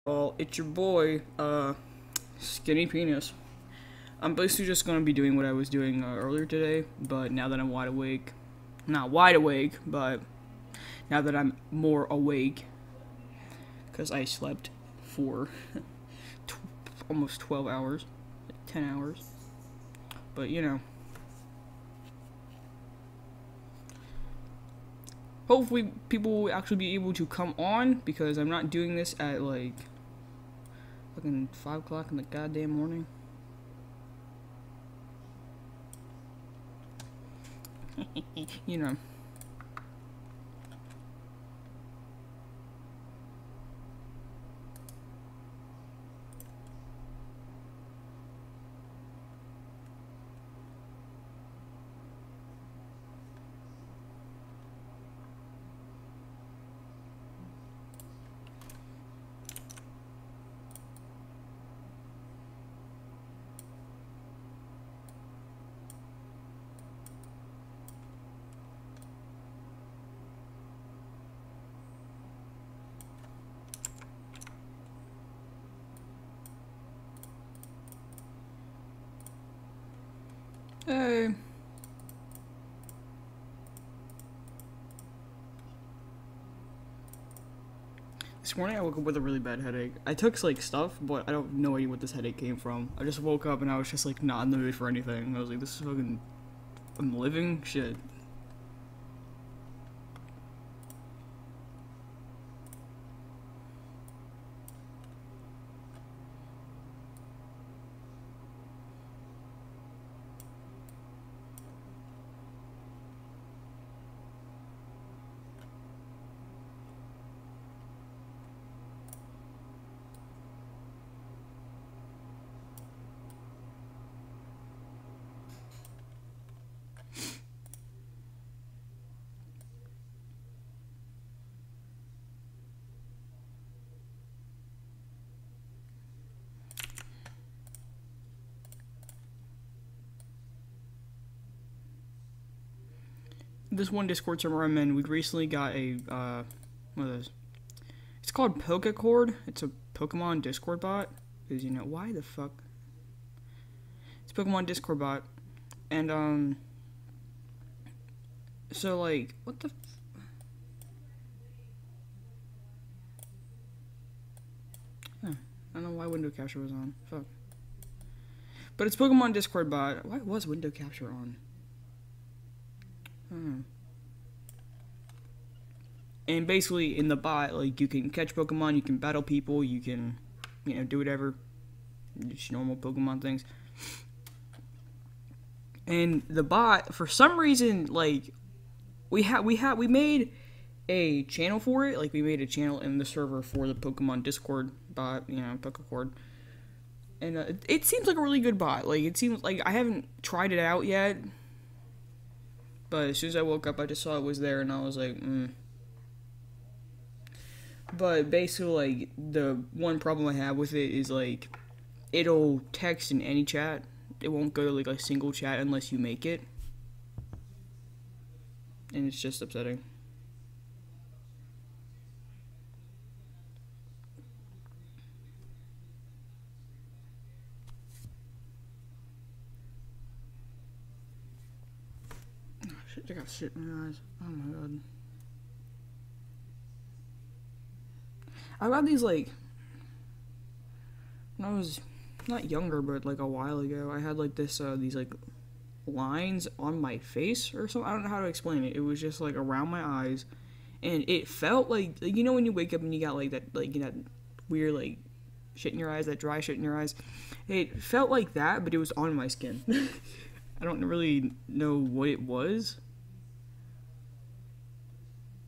Well, it's your boy, Skinny Penis. I'm basically just gonna be doing what I was doing earlier today, but now that I'm wide awake, not wide awake, but now that I'm more awake, because I slept for almost 12 hours, 10 hours, but you know, hopefully people will actually be able to come on, because I'm not doing this at like fucking 5 o'clock in the goddamn morning. You know. Hey. This morning I woke up with a really bad headache. I took like stuff, but I don't know what this headache came from. I just woke up and I was just like not in the mood for anything. I was like, this is fucking, I'm living shit. This one Discord server I'm in, we recently got a what is this? It's called Pokecord. It's a Pokemon Discord bot. Because you know why the fuck? It's a Pokemon Discord bot, and so like what the. Huh. I don't know why window capture was on. Fuck. But it's Pokemon Discord bot. Why was window capture on? And basically, in the bot, like, you can catch Pokemon, you can battle people, you can, you know, do whatever. Just normal Pokemon things. And the bot, for some reason, like, we made a channel for it. Like, we made a channel in the server for the Pokemon Discord bot, you know, Pokecord. And it seems like a really good bot. Like, it seems like I haven't tried it out yet. But as soon as I woke up, I just saw it was there, and I was like, But basically, like, the one problem I have with it is, like, it'll text in any chat. It won't go to, like, a single chat unless you make it. And it's just upsetting. Oh, shit, I got shit in my eyes. Oh, my God. I got these, like, when I was not younger, but like a while ago, I had like these like lines on my face or something. I don't know how to explain it. It was just like around my eyes, and it felt like you know when you wake up and you got like that, like, you know, that weird like shit in your eyes, that dry shit in your eyes. It felt like that, but it was on my skin. I don't really know what it was,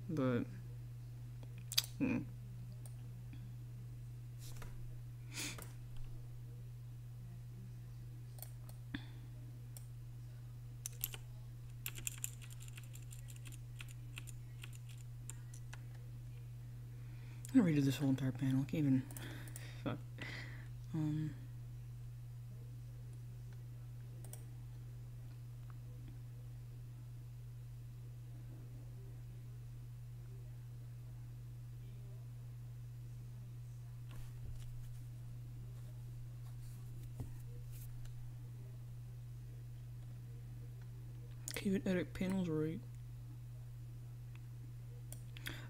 but. I redo this whole entire panel. I can't even. Fuck. Can't even edit panels right.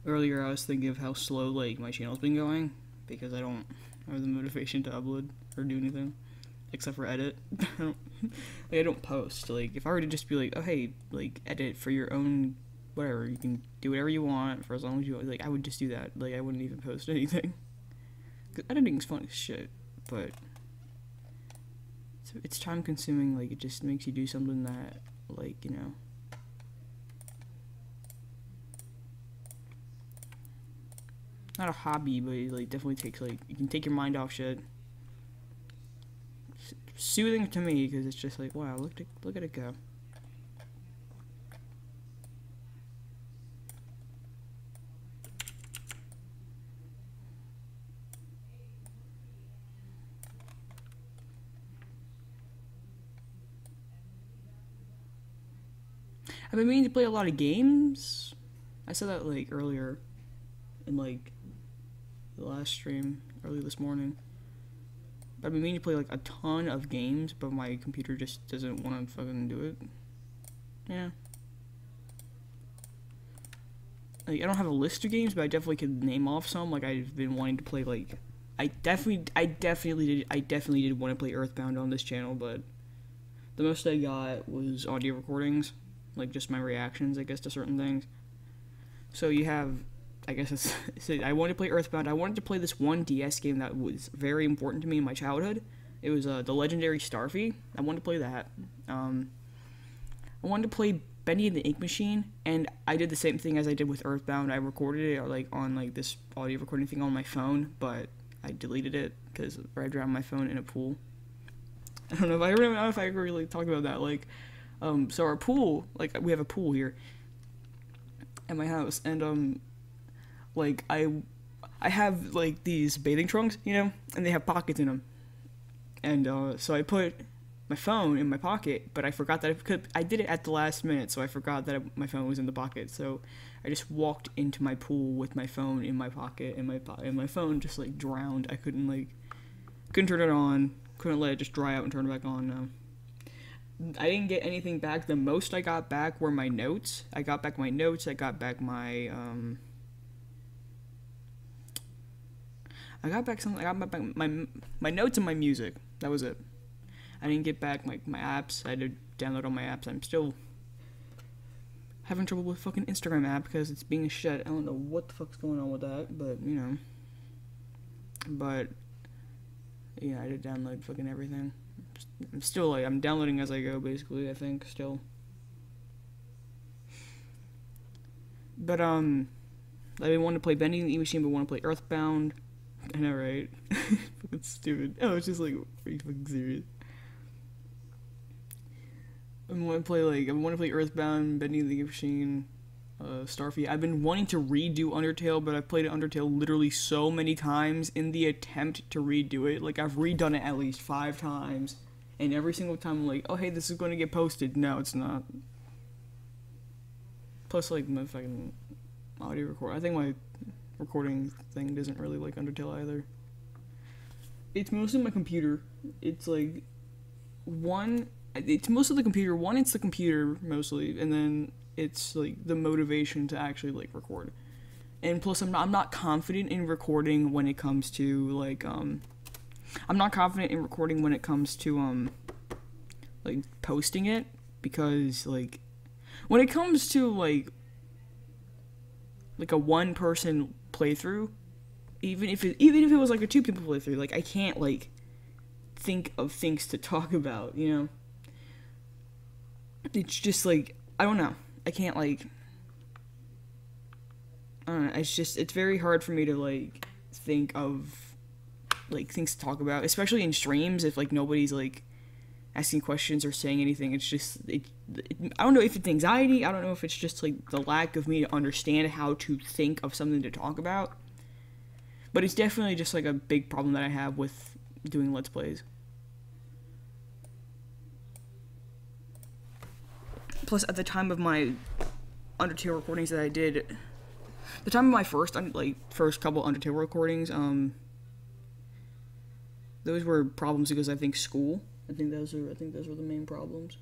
Earlier I was thinking of how slow like my channel's been going because I don't have the motivation to upload or do anything except for edit. I don't post. Like if I were to just be like, oh hey, like edit for your own whatever, you can do whatever you want for as long as you want. Like I would just do that. Like I wouldn't even post anything. Cause editing's fun as shit, but it's time consuming. Like it just makes you do something that like, you know, not a hobby, but it like definitely takes like, you can take your mind off shit. Soothing to me because it's just like, wow, look at it go. I've been meaning to play a lot of games. I said that like earlier in like the last stream early this morning. I've been meaning to play like a ton of games, but my computer just doesn't want to fucking do it. Yeah. Like I don't have a list of games, but I definitely could name off some. Like I've been wanting to play like I definitely did want to play Earthbound on this channel, but the most I got was audio recordings, like just my reactions, I guess, to certain things. So you have, I guess it's I wanted to play Earthbound. I wanted to play this one DS game that was very important to me in my childhood. It was the legendary Starfy. I wanted to play that. I wanted to play Bendy and the Ink Machine, and I did the same thing as I did with Earthbound. I recorded it like on like this audio recording thing on my phone, but I deleted it because I drowned my phone in a pool. I don't know if I ever really talked about that. Like, so our pool, like we have a pool here at my house, and like I have like these bathing trunks, you know, and they have pockets in them, and so I put my phone in my pocket, but I forgot that I did it at the last minute, so I forgot that my phone was in the pocket. So I just walked into my pool with my phone in my pocket, and my phone just like drowned. I couldn't turn it on, couldn't let it just dry out and turn it back on. No. I didn't get anything back. The most I got back were my notes. I got back my notes. I got back my my notes and my music. That was it. I didn't get back my apps. I had to download all my apps. I'm still having trouble with fucking Instagram app because it's being a shit. I don't know what the fuck's going on with that, but you know. But yeah, I did download fucking everything. I'm still like, I'm downloading as I go, basically, I think, still. But I didn't want to play Bendy and the E-Machine, but want to play Earthbound. I know, right? Fucking stupid. Oh, it's just like, are you fucking serious? I want to play Earthbound, Bendy and the E-Machine, Starfy. I've been wanting to redo Undertale, but I've played Undertale literally so many times in the attempt to redo it. Like, I've redone it at least 5 times, and every single time I'm like, oh, hey, this is going to get posted. No, it's not. Plus, like, my fucking audio record. I think my recording thing doesn't really like Undertale either. It's mostly my computer. It's like, it's mostly the computer. It's the computer, mostly, and then it's, like, the motivation to actually, like, record. And plus, I'm not confident in recording when it comes to, like, I'm not confident in recording when it comes to, like, posting it, because, like, when it comes to, like a one-person playthrough, even if it was, like, a 2 people playthrough, like, I can't, like, think of things to talk about, you know? It's just, like, I don't know. I can't, like, I don't know. It's very hard for me to, like, think of, like, things to talk about, especially in streams, if, like, nobody's, like, asking questions or saying anything. It's just, I don't know if it's anxiety, I don't know if it's just, like, the lack of me to understand how to think of something to talk about, but it's definitely just, like, a big problem that I have with doing Let's Plays. Plus, at the time of my Undertale recordings that I did, the time of my first couple Undertale recordings, those were problems because I think school. I think those were the main problems.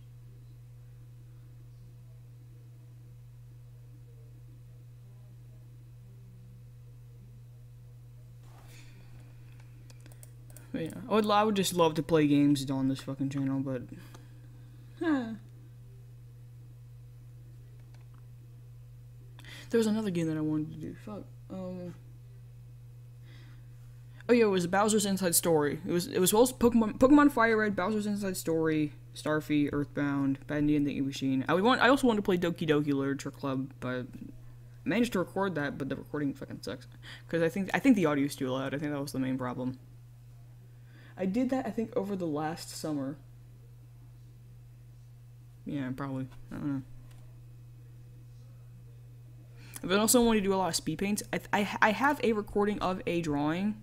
But yeah, I would just love to play games on this fucking channel, but there was another game that I wanted to do. Fuck. Oh yeah, it was Bowser's Inside Story. It was Pokemon Fire Red, Bowser's Inside Story, Starfy, Earthbound, Bad Indian Thinking Machine. I also wanted to play Doki Doki Literature Club, but I managed to record that, but the recording fucking sucks. Because I think the audio's too loud. I think that was the main problem. I did that, I think, over the last summer. Yeah, probably. I don't know. But I also want to do a lot of speed paints. I have a recording of a drawing.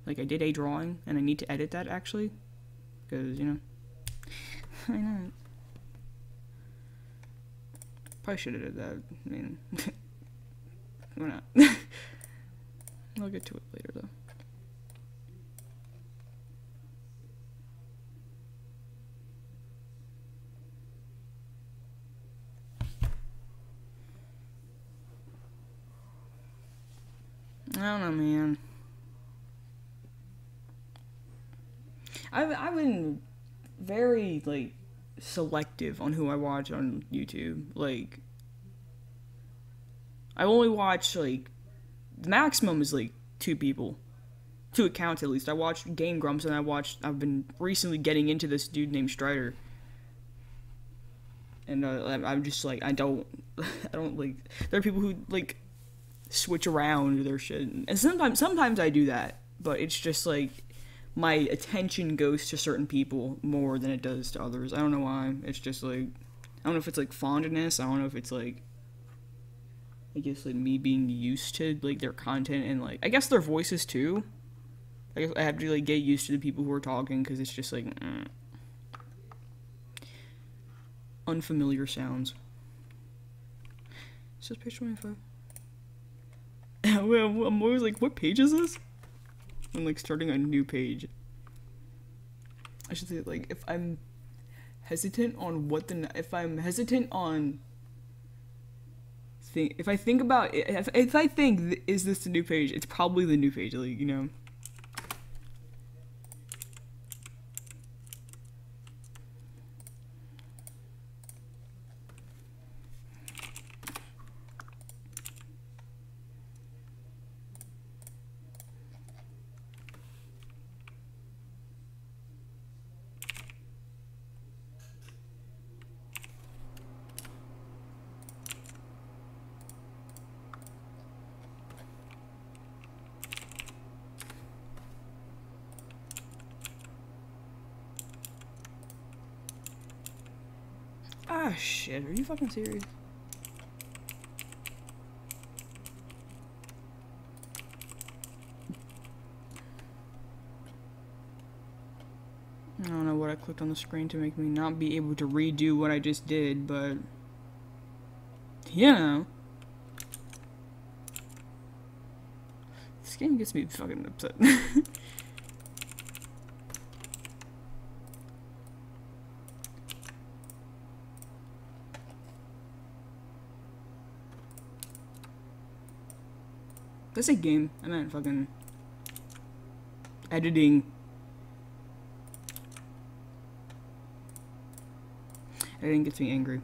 Like, I did a drawing, and I need to edit that, actually. Because, you know. I know. Probably should have did that. I mean, why not? I'll get to it later, though. I don't know, man. I've been very, like, selective on who I watch on YouTube. Like, I only watch, like, the maximum is, like, 2 people. 2 accounts, at least. I watched Game Grumps, and I've been recently getting into this dude named Strider. And, I'm just, like, I don't, like, there are people who, like, switch around their shit. And sometimes I do that, but it's just, like, my attention goes to certain people more than it does to others. I don't know why. It's just, like, I don't know if it's, like, fondness. I don't know if it's, like, I guess, like, me being used to, like, their content and, like, I guess their voices, too. I guess I have to, like, get used to the people who are talking, because it's just, like, unfamiliar sounds. It says page 25. I'm always like, what page is this? I'm, like, starting a new page. I should say, like, if I'm hesitant on if I think about it, if I think, is this the new page, it's probably the new page, like, you know. Ah, shit, are you fucking serious? I don't know what I clicked on the screen to make me not be able to redo what I just did, but, you know. This game gets me fucking upset. That's a game. I meant fucking editing. Editing gets me angry.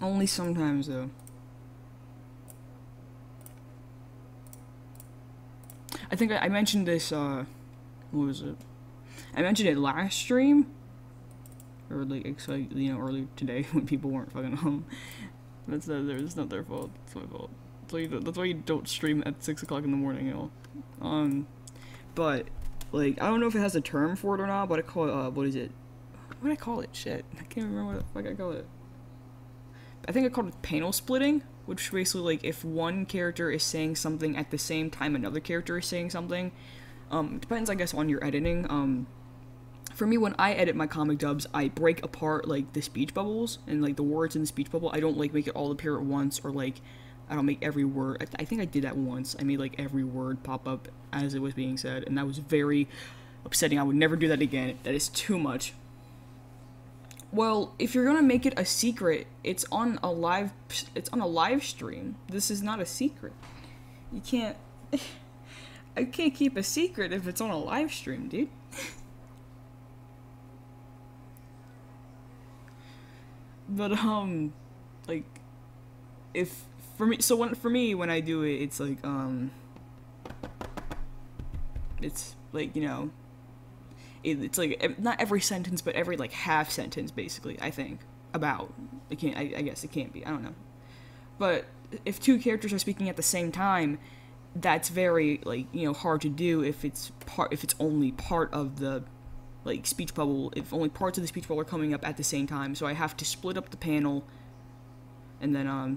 Only sometimes, though. I think I mentioned this, what was it? I mentioned it last stream. Or, like, you know, earlier today when people weren't fucking home. It's not their fault. It's my fault. That's why you don't stream at 6 o'clock in the morning, you know. But, like, I don't know if it has a term for it or not, but I call it, what is it? What did I call it? Shit. I can't remember what the fuck I call it. I think I called it panel splitting, which basically, like, if one character is saying something at the same time another character is saying something, depends, I guess, on your editing. For me, when I edit my comic dubs, I break apart, like, the speech bubbles, and, like, the words in the speech bubble. I don't, like, make it all appear at once, or, like, I don't make every word. I think I did that once. I made, like, every word pop up as it was being said, and that was very upsetting. I would never do that again. That is too much. Well, if you're gonna make it a secret, it's on a live stream. This is not a secret. You can't. I can't keep a secret if it's on a live stream, dude. But like, if for me, so when I do it, it's like it's like, you know, it's like not every sentence, but every like half sentence, basically. I think about it can't. I guess it can't be. I don't know. But if two characters are speaking at the same time, that's very, like, you know, hard to do if it's only part of the, like, speech bubble, if only parts of the speech bubble are coming up at the same time. So I have to split up the panel, and then I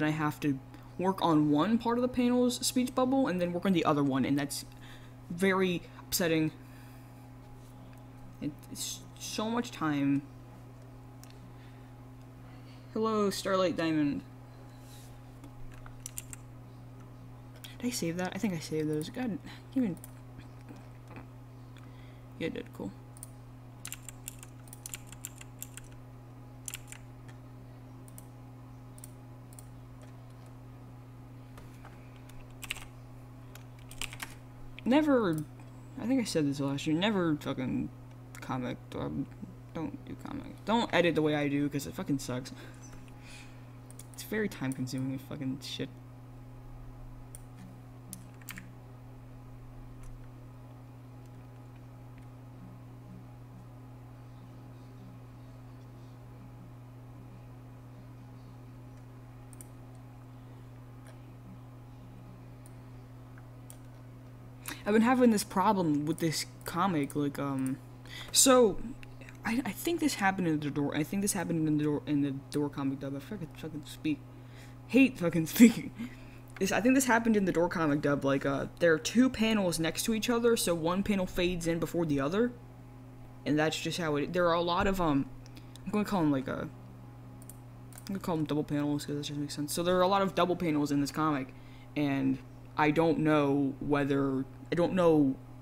have to work on one part of the panel's speech bubble and then work on the other one, and that's very upsetting. It's so much time. Hello, Starlight Diamond. Did I save that? I think I saved those. God, even. Yeah, it did. Cool. Never. I think I said this last year. Never fucking comic. Don't do comic. Don't edit the way I do because it fucking sucks. It's very time consuming. Fucking shit. I've been having this problem with this comic, like, so, I think this happened in the door, in the door comic dub. I fucking speak. Hate fucking speaking. I think this happened in the door comic dub, like, there are two panels next to each other, so one panel fades in before the other, and that's just how there are a lot of, I'm gonna call them, like, I'm gonna call them double panels, because that just makes sense. So there are a lot of double panels in this comic, and I don't know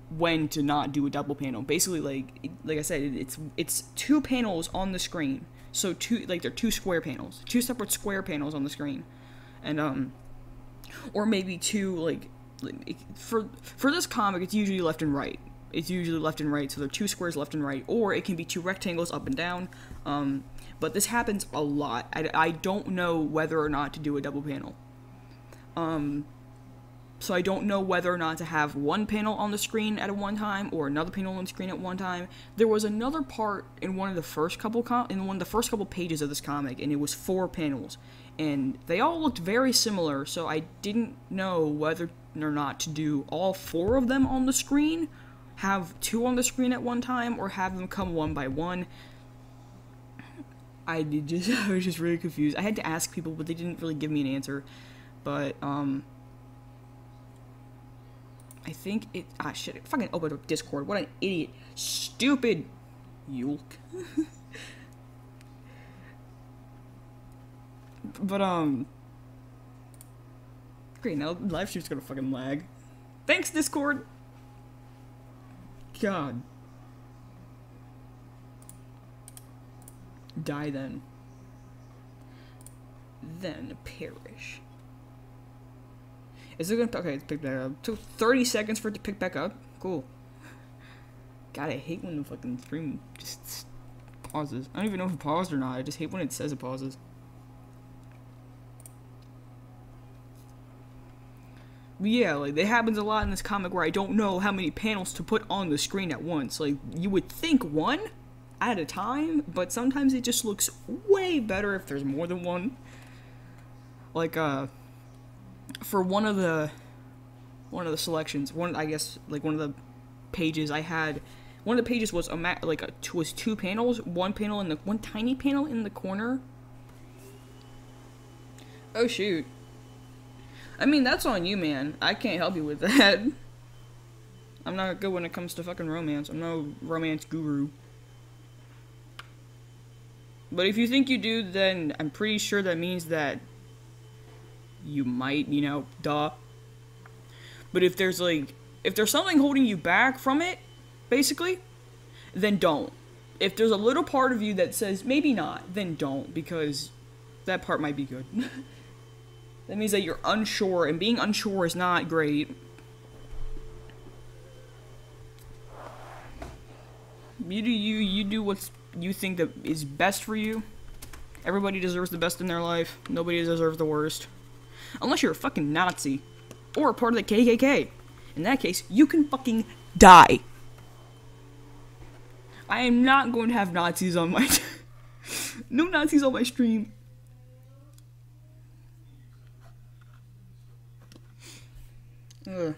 when to not do a double panel. Basically, like I said, it's two panels on the screen. So they're two square panels, two separate square panels on the screen, and or maybe two for this comic, it's usually left and right. It's usually left and right, so there are two squares left and right, or it can be two rectangles up and down. But this happens a lot. I don't know whether or not to do a double panel. So I don't know whether or not to have one panel on the screen at one time or another panel on the screen at one time. There was another part in one of the first couple pages of this comic, and it was 4 panels, and they all looked very similar. So I didn't know whether or not to do all 4 of them on the screen, have 2 on the screen at one time, or have them come one by one. I was just really confused. I had to ask people, but they didn't really give me an answer. But I think it. Shit! I fucking opened up Discord. What an idiot! Stupid Yulk. But great. Now live stream's gonna fucking lag. Thanks, Discord. God. Die then. Then perish. Is it gonna... Okay, it's picked back up. It took 30 seconds for it to pick back up. Cool. God, I hate when the fucking stream just pauses. I don't even know if it paused or not. I just hate when it says it pauses. But yeah, like, it happens a lot in this comic where I don't know how many panels to put on the screen at once. Like, you would think one at a time, but sometimes it just looks way better if there's more than one. Like, for one of the selections, one of the pages I had, one of the pages was was 2 panels, one tiny panel in the corner. Oh shoot. I mean, that's on you, man. I can't help you with that. I'm not good when it comes to fucking romance. I'm no romance guru. But if you think you do, then I'm pretty sure that means that you might, duh. But if there's something holding you back from it, basically, then don't. If there's a little part of you that says maybe not, then don't, because that part might be good. That means that you're unsure, and being unsure is not great. You do you, you do what you think that is best for you. Everybody deserves the best in their life. Nobody deserves the worst. Unless you're a fucking Nazi. Or a part of the KKK. In that case, you can fucking die. I am not going to have Nazis on my... No Nazis on my stream. Ugh.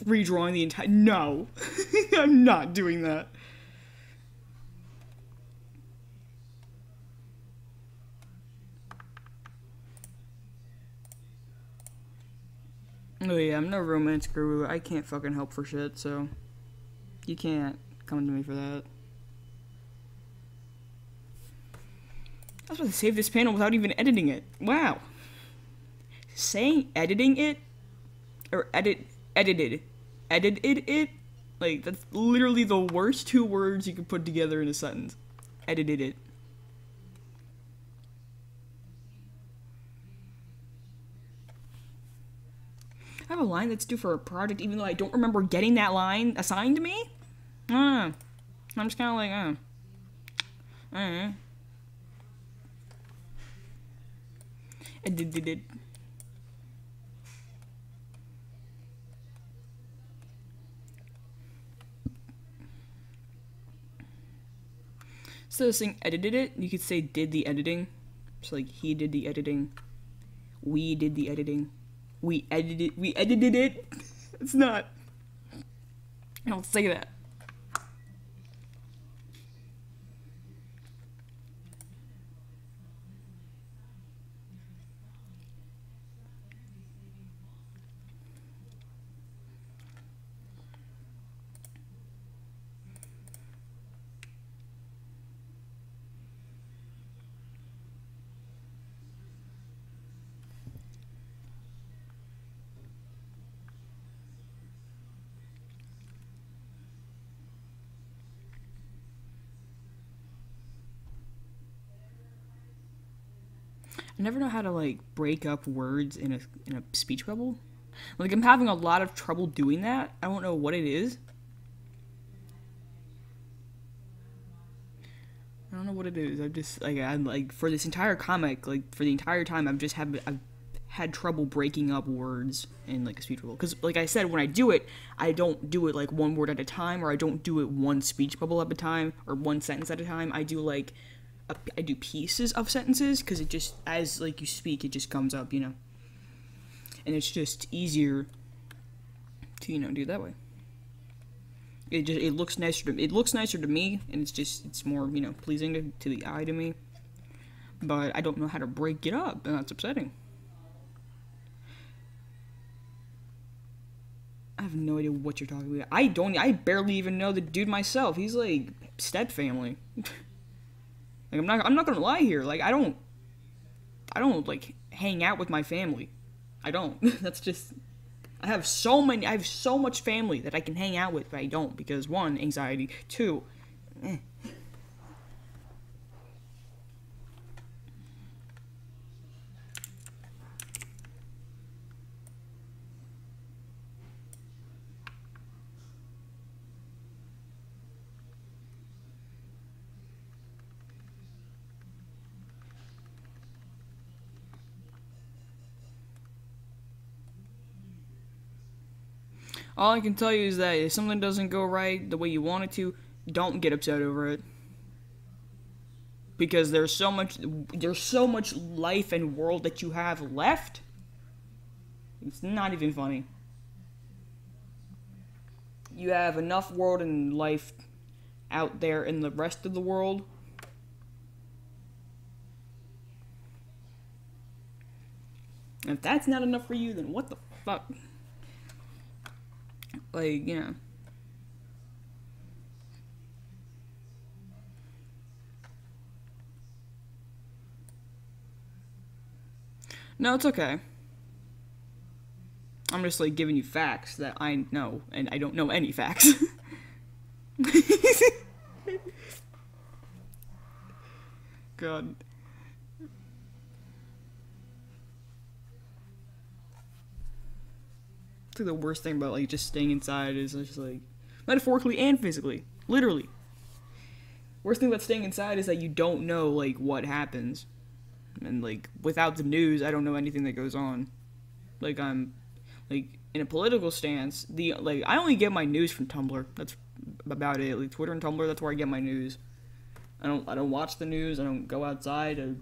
Redrawing the entire... No. I'm not doing that. Oh yeah, I'm no romance guru. I can't fucking help for shit, so... You can't come to me for that. I was about to save this panel without even editing it. Wow. Saying editing it? Or edited it? Like, that's literally the worst two words you could put together in a sentence. Edited it. I have a line that's due for a project even though I don't remember getting that line assigned to me? I don't know. I'm just kinda like, I don't know. Edited it. Instead of saying edited it, you could say did the editing. Just like he did the editing. We did the editing. We edited it. It's not. I don't say that. I never know how to like break up words in a speech bubble. Like I'm having a lot of trouble doing that. I don't know what it is. I don't know what it is. I've just like I'm like for this entire comic, like for the entire time I've had trouble breaking up words in like a speech bubble. Because like I said, when I do it, I don't do it like one word at a time, or I don't do it one speech bubble at a time, or one sentence at a time. I do like I do pieces of sentences because it just, as like you speak, it just comes up, you know. And it's just easier to, you know, do it that way. It looks nicer to me, and it's more, you know, pleasing to the eye to me. But I don't know how to break it up, and that's upsetting. I have no idea what you're talking about. I barely even know the dude myself. He's like step family. Like I'm not gonna lie here. Like I don't like hang out with my family. I don't. That's just I have so much family that I can hang out with, but I don't because one, anxiety, two, all I can tell you is that if something doesn't go right the way you want it to, don't get upset over it. Because there's so much life and world that you have left. It's not even funny. You have enough world and life out there in the rest of the world. And if that's not enough for you, then what the fuck? Like, you know. No, it's okay. I'm just, like, giving you facts that I know, and I don't know any facts. God. It's like the worst thing about like just staying inside is just like metaphorically and physically, literally. Worst thing about staying inside is that you don't know like what happens, and like without the news, I don't know anything that goes on. Like I'm like in a political stance, I only get my news from Tumblr. That's about it. Like Twitter and Tumblr, that's where I get my news. I don't watch the news. I don't go outside to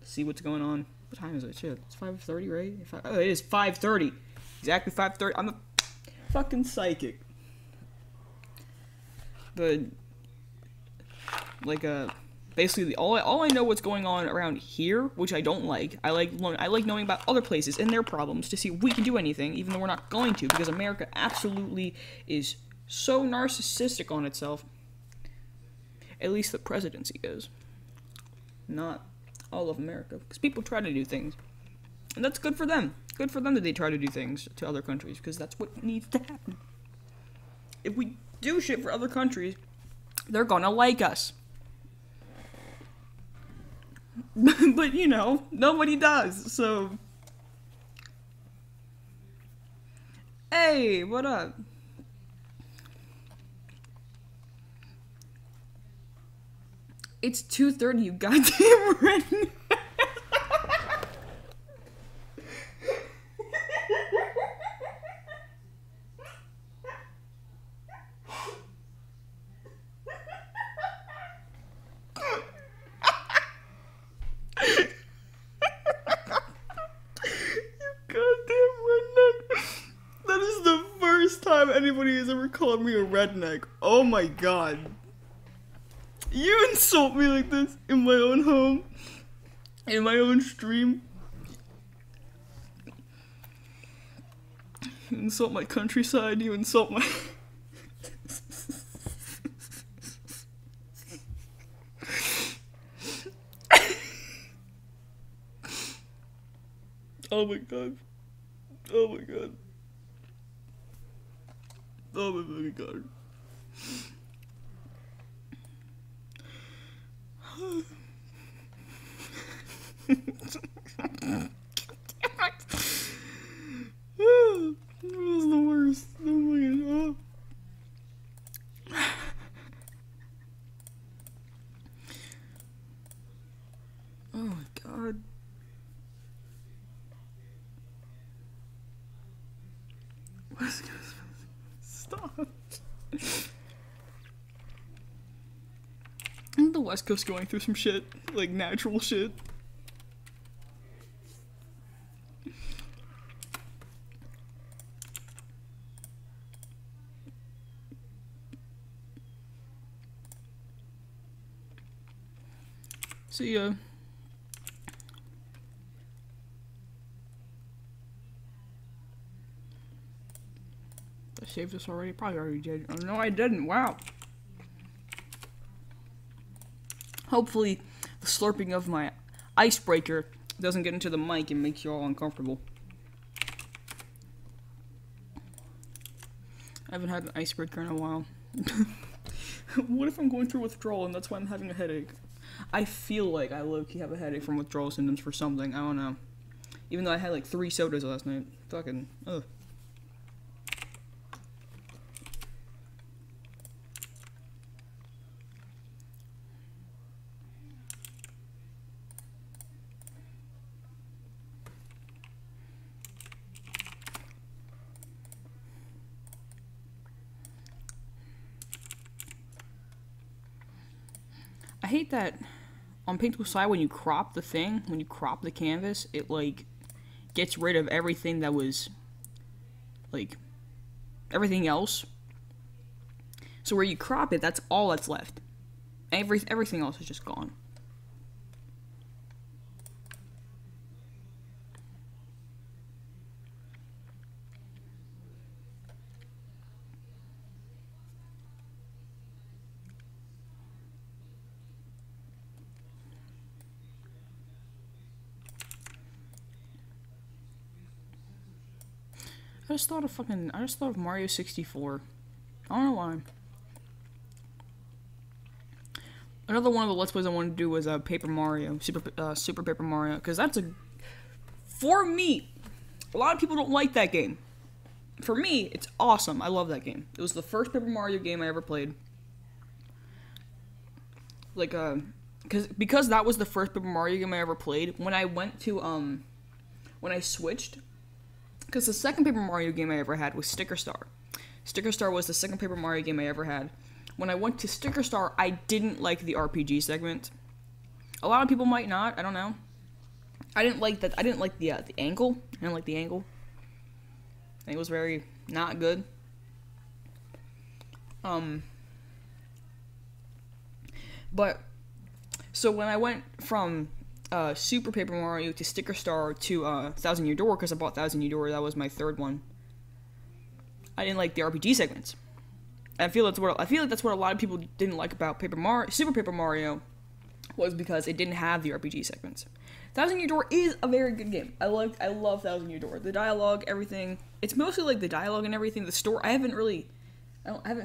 see what's going on. What time is it? Shit, it's 5:30, right? Oh, it is 5:30. Exactly 5:30. I'm a fucking psychic. But like basically all I know what's going on around here, which I don't like. I like knowing about other places and their problems to see if we can do anything, even though we're not going to, because America absolutely is so narcissistic on itself. At least the presidency is. Not all of America. Because people try to do things. And that's good for them. Good for them that they try to do things to other countries. Because that's what needs to happen. If we do shit for other countries, they're gonna like us. But, you know, nobody does. So... Hey, what up? It's 2:30, you goddamn redneck. That is the first time anybody has ever called me a redneck. Oh my god. You insult me like this in my own home, in my own stream. You insult my countryside, you insult my... Oh my god. Oh my god. Oh my fucking god. That was the worst. Oh my god. Oh my god. What's gonna stop? Isn't the West Coast going through some shit? Like natural shit? See ya. I saved this already? Probably already did. Oh, no, I didn't. Wow. Hopefully, the slurping of my icebreaker doesn't get into the mic and makes you all uncomfortable. I haven't had an icebreaker in a while. What if I'm going through withdrawal and that's why I'm having a headache? I feel like I low-key have a headache from withdrawal symptoms for something. I don't know. Even though I had like 3 sodas last night. Fucking, ugh. I hate that on Paintable Side when you crop the thing, when you crop the canvas, it like gets rid of everything that was like everything else. So where you crop it, that's all that's left. Everything else is just gone. I just thought of Mario 64. I don't know why. Another one of the Let's Plays I wanted to do was Paper Mario, Super Paper Mario, because that's for me, a lot of people don't like that game. for me, it's awesome. I love that game. It was the first Paper Mario game I ever played. Like, because that was the first Paper Mario game I ever played, when I went to, when I switched, because the second Paper Mario game I ever had was Sticker Star. Sticker Star was the second Paper Mario game I ever had. When I went to Sticker Star, I didn't like the RPG segment. A lot of people might not, I don't know. I didn't like that. I didn't like the angle. I didn't like the angle. I think it was very not good. But so when I went from Super Paper Mario to Sticker Star to Thousand Year Door, because I bought Thousand Year Door, that was my third one. I didn't like the RPG segments. I feel like that's what a lot of people didn't like about Super Paper Mario, was because it didn't have the RPG segments. Thousand Year Door is a very good game. I love Thousand Year Door. The dialogue, everything. It's mostly like the dialogue and everything. The story, I haven't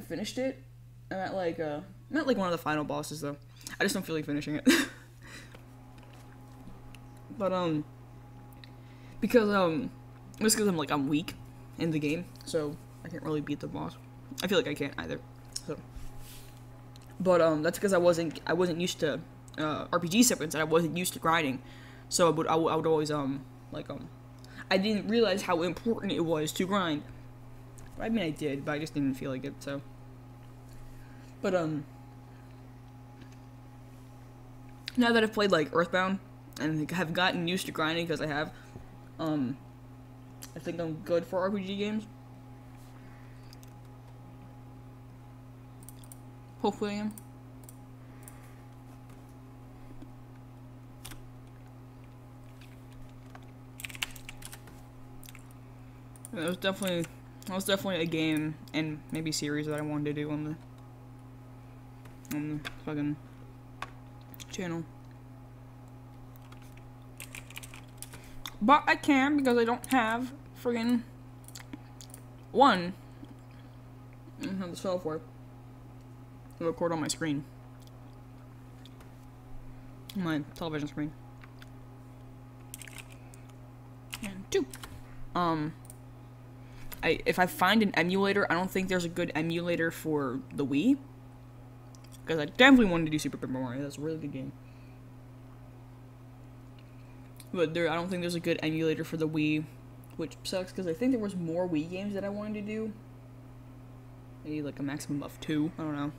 finished it. I'm at like not like one of the final bosses though. I just don't feel like finishing it. But because just because I'm weak in the game, so I can't really beat the boss. I feel like I can't either. So, but that's because I wasn't used to RPG segments, and I wasn't used to grinding. So I would always I didn't realize how important it was to grind. I mean, I did, but I just didn't feel like it. So, but now that I've played like Earthbound and have gotten used to grinding, because I have, I think I'm good for RPG games. Hopefully I am. That was definitely a game and maybe series that I wanted to do on the fucking channel. But I can, because I don't have friggin' I don't have the software to record on my screen. My television screen. And two. If I find an emulator, I don't think there's a good emulator for the Wii. Because I definitely wanted to do Super Paper Mario. That's a really good game. But I don't think there's a good emulator for the Wii, which sucks, because I think there was more Wii games that I wanted to do. Maybe like a maximum of 2. I don't know.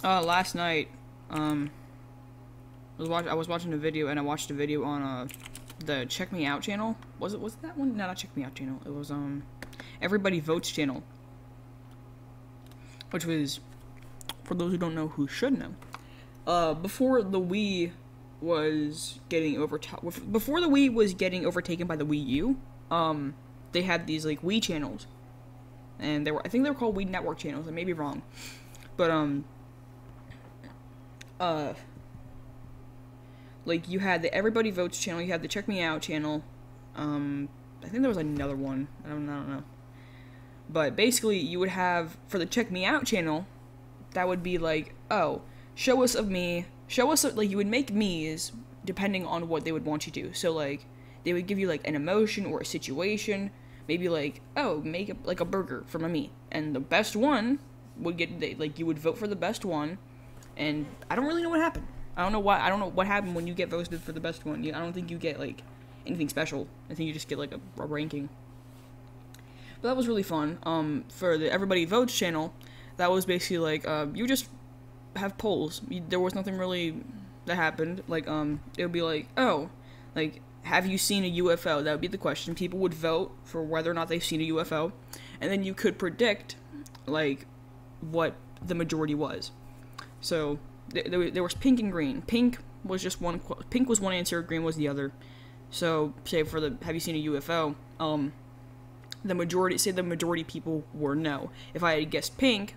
Last night, I was watching a video, and I watched a video on the Check Me Out channel. Was it that one? No, not Check Me Out channel. It was Everybody Votes channel, which was, for those who don't know, who should know. Before the Wii was getting overtaken by the Wii U, they had these like Wii channels, and I think they were called Wii Network channels. I may be wrong, but like you had the Everybody Votes channel, you had the Check Me Out channel, I think there was another one, I don't know, but basically you would have, for the Check Me Out channel, that would be like, oh, show us, like you would make me's depending on what they would want you to, so like, they would give you like an emotion or a situation, maybe like, oh, make like a burger from a me, and the best one would get, like you would vote for the best one, and I don't really know what happened. I don't know what happened when you get voted for the best one. I don't think you get, like, anything special. I think you just get, like, a ranking. But that was really fun. For the Everybody Votes channel, that was basically, like, you just have polls. There was nothing really that happened. Like, it would be like, oh, like, have you seen a UFO? That would be the question. People would vote for whether or not they've seen a UFO. And then you could predict, like, what the majority was. So, there was pink and green. Pink was just one. Pink was one answer. Green was the other. So, say for the have you seen a UFO? The majority people were no. If I had guessed pink,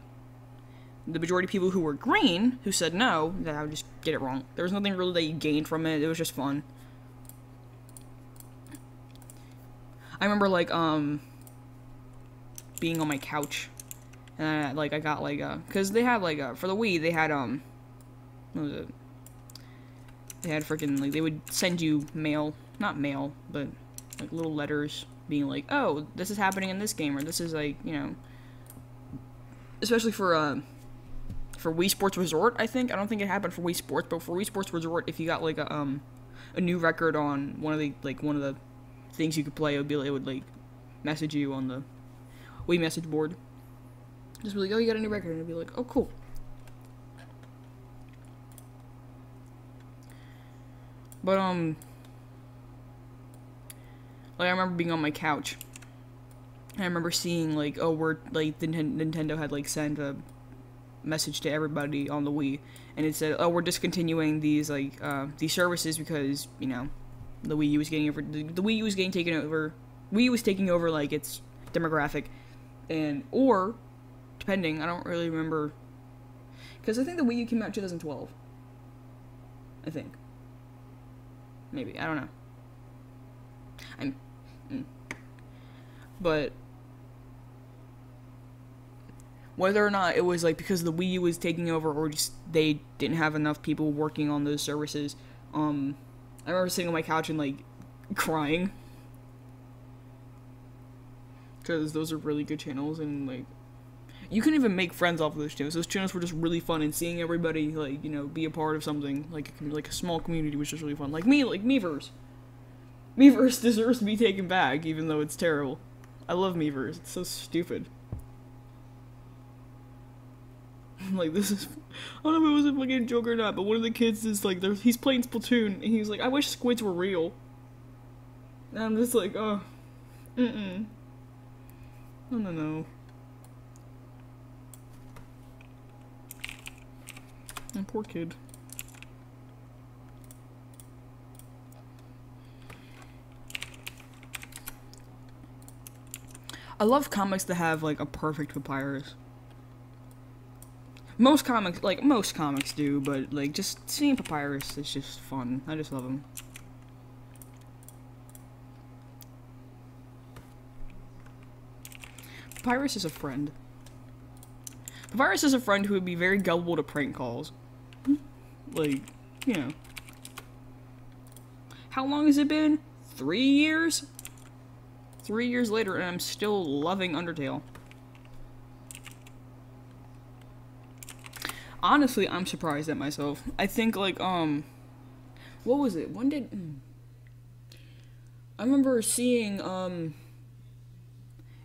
the majority of people who were green who said no, then I would just get it wrong. There was nothing really that you gained from it. It was just fun. I remember like being on my couch, and like I got like because they had like for the Wii they had what was it? They had freaking, like, they would send you mail, not mail, but, like, little letters being like, oh, this is happening in this game, or this is, like, you know, especially for Wii Sports Resort, I think. I don't think it happened for Wii Sports, but for Wii Sports Resort, if you got, like, a new record on one of the things you could play, it would, like, message you on the Wii message board. Just be like, oh, you got a new record, and it'd be like, oh, cool. But, like, I remember being on my couch, and I remember seeing, like, oh, Nintendo had, like, sent a message to everybody on the Wii, and it said, oh, we're discontinuing these, like, these services because, you know, the Wii U was getting taken over, Wii U was taking over, like, its demographic, or, depending, I don't really remember, because I think the Wii U came out in 2012, I think. Maybe, I don't know. But whether or not it was like because the Wii U was taking over or just they didn't have enough people working on those services, I remember sitting on my couch and like crying because those are really good channels and like you couldn't even make friends off of those channels. Those channels were just really fun, and seeing everybody, like, you know, be a part of something, like a small community was just really fun. Like Miiverse. Miiverse deserves to be taken back, even though it's terrible. I love Miiverse. It's so stupid. Like, this is... I don't know if it was a fucking joke or not, but one of the kids is, like, he's playing Splatoon, and he's like, I wish squids were real. And I'm just like, oh. No. Oh, poor kid. I love comics that have, like, a perfect papyrus. Most comics do, but, like, just seeing papyrus is just fun. I just love them. Papyrus is a friend. Papyrus is a friend who would be very gullible to prank calls. Like, you know. How long has it been? 3 years? 3 years later, and I'm still loving Undertale. Honestly, I'm surprised at myself. I think, like, what was it? When did... I remember seeing,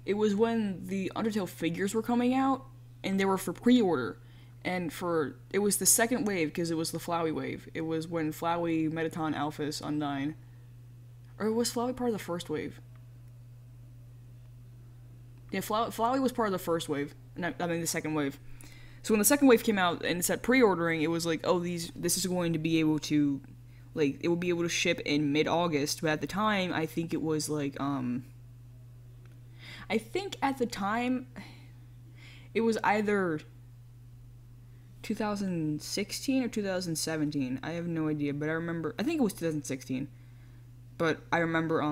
it was when the Undertale figures were coming out, and they were for pre-order. And it was the second wave, because it was the Flowey wave. It was when Flowey, Mettaton, Alphys, Undyne. Or was Flowey part of the first wave? Yeah, Flowey was part of the first wave. No, I mean the second wave. So when the second wave came out and it said pre-ordering, it was like, oh, this is going to be able to, like, it will be able to ship in mid-August. But at the time, I think it was like, I think at the time, it was either 2016 or 2017. I have no idea, but I think it was 2016. But I remember,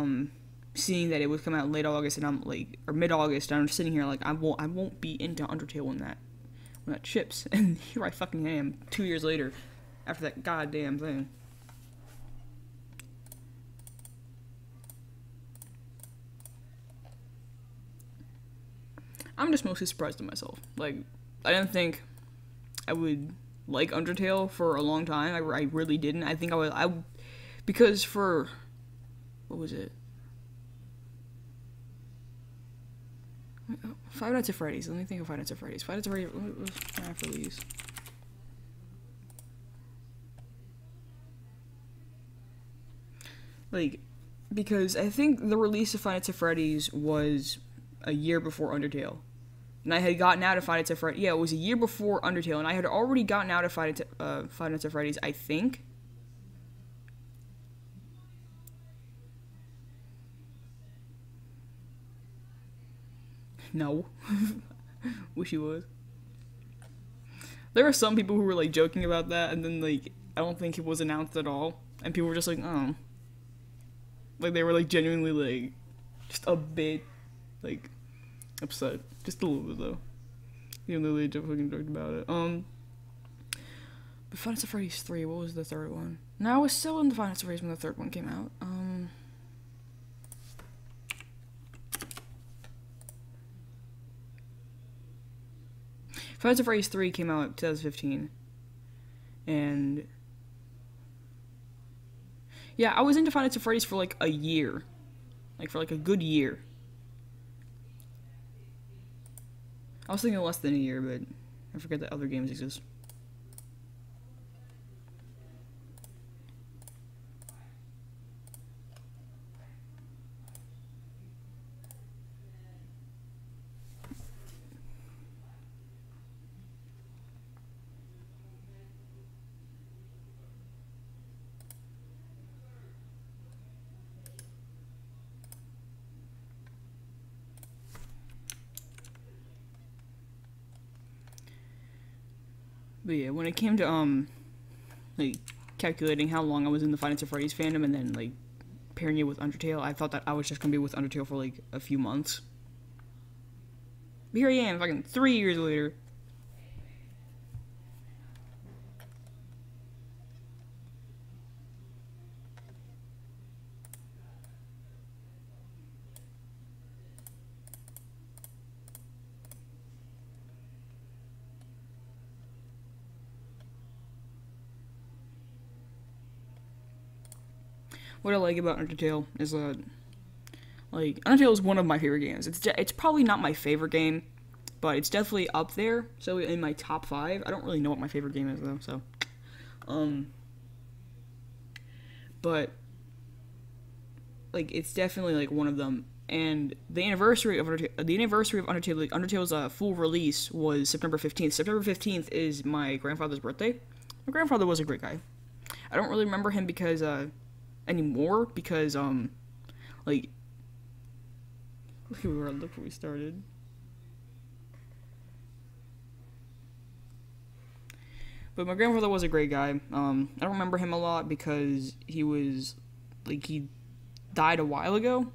seeing that it would come out late August, and I'm like, or mid-August, and I'm sitting here like, I won't be into Undertale when that ships. And here I fucking am, 2 years later, after that goddamn thing. I'm just mostly surprised at myself. Like, I didn't think I would like Undertale for a long time. I really didn't. I think because for, what was it? Five Nights at Freddy's. Let me think of Five Nights at Freddy's. Five Nights at Freddy's, what was after these? Like, because I think the release of Five Nights at Freddy's was a year before Undertale. And I had gotten out of Five Nights at Freddy's. Yeah, it was a year before Undertale, and I had already gotten out of Five Nights at Freddy's, I think. No. Wish he was. There were some people who were, like, joking about that, and then, like, I don't think it was announced at all. And people were just like, oh. Like, they were, like, genuinely, like, just a bit, like, upset. Just a little bit, though. Even though they fucking joked about it. But Five Nights at Freddy's 3, what was the third one? No, I was still in the Five Nights at Freddy's when the third one came out. Five Nights at Freddy's 3 came out in 2015. And yeah, I was into Five Nights at Freddy's for like a year. Like for like a good year. I was thinking less than a year, but I forget that other games exist. But yeah, when it came to like calculating how long I was in the Five Nights at Freddy's fandom and then like pairing it with Undertale, I thought that I was just gonna be with Undertale for like a few months. But here I am, fucking 3 years later. What I like about Undertale is that, like, Undertale is one of my favorite games. It's probably not my favorite game, but it's definitely up there. So in my top 5, I don't really know what my favorite game is though. So, but like it's definitely like one of them. And the anniversary of Undertale, like, Undertale's full release was September 15th. September 15th is my grandfather's birthday. My grandfather was a great guy. I don't really remember him because anymore because like look where we started. But my grandfather was a great guy. I don't remember him a lot because he was like he died a while ago.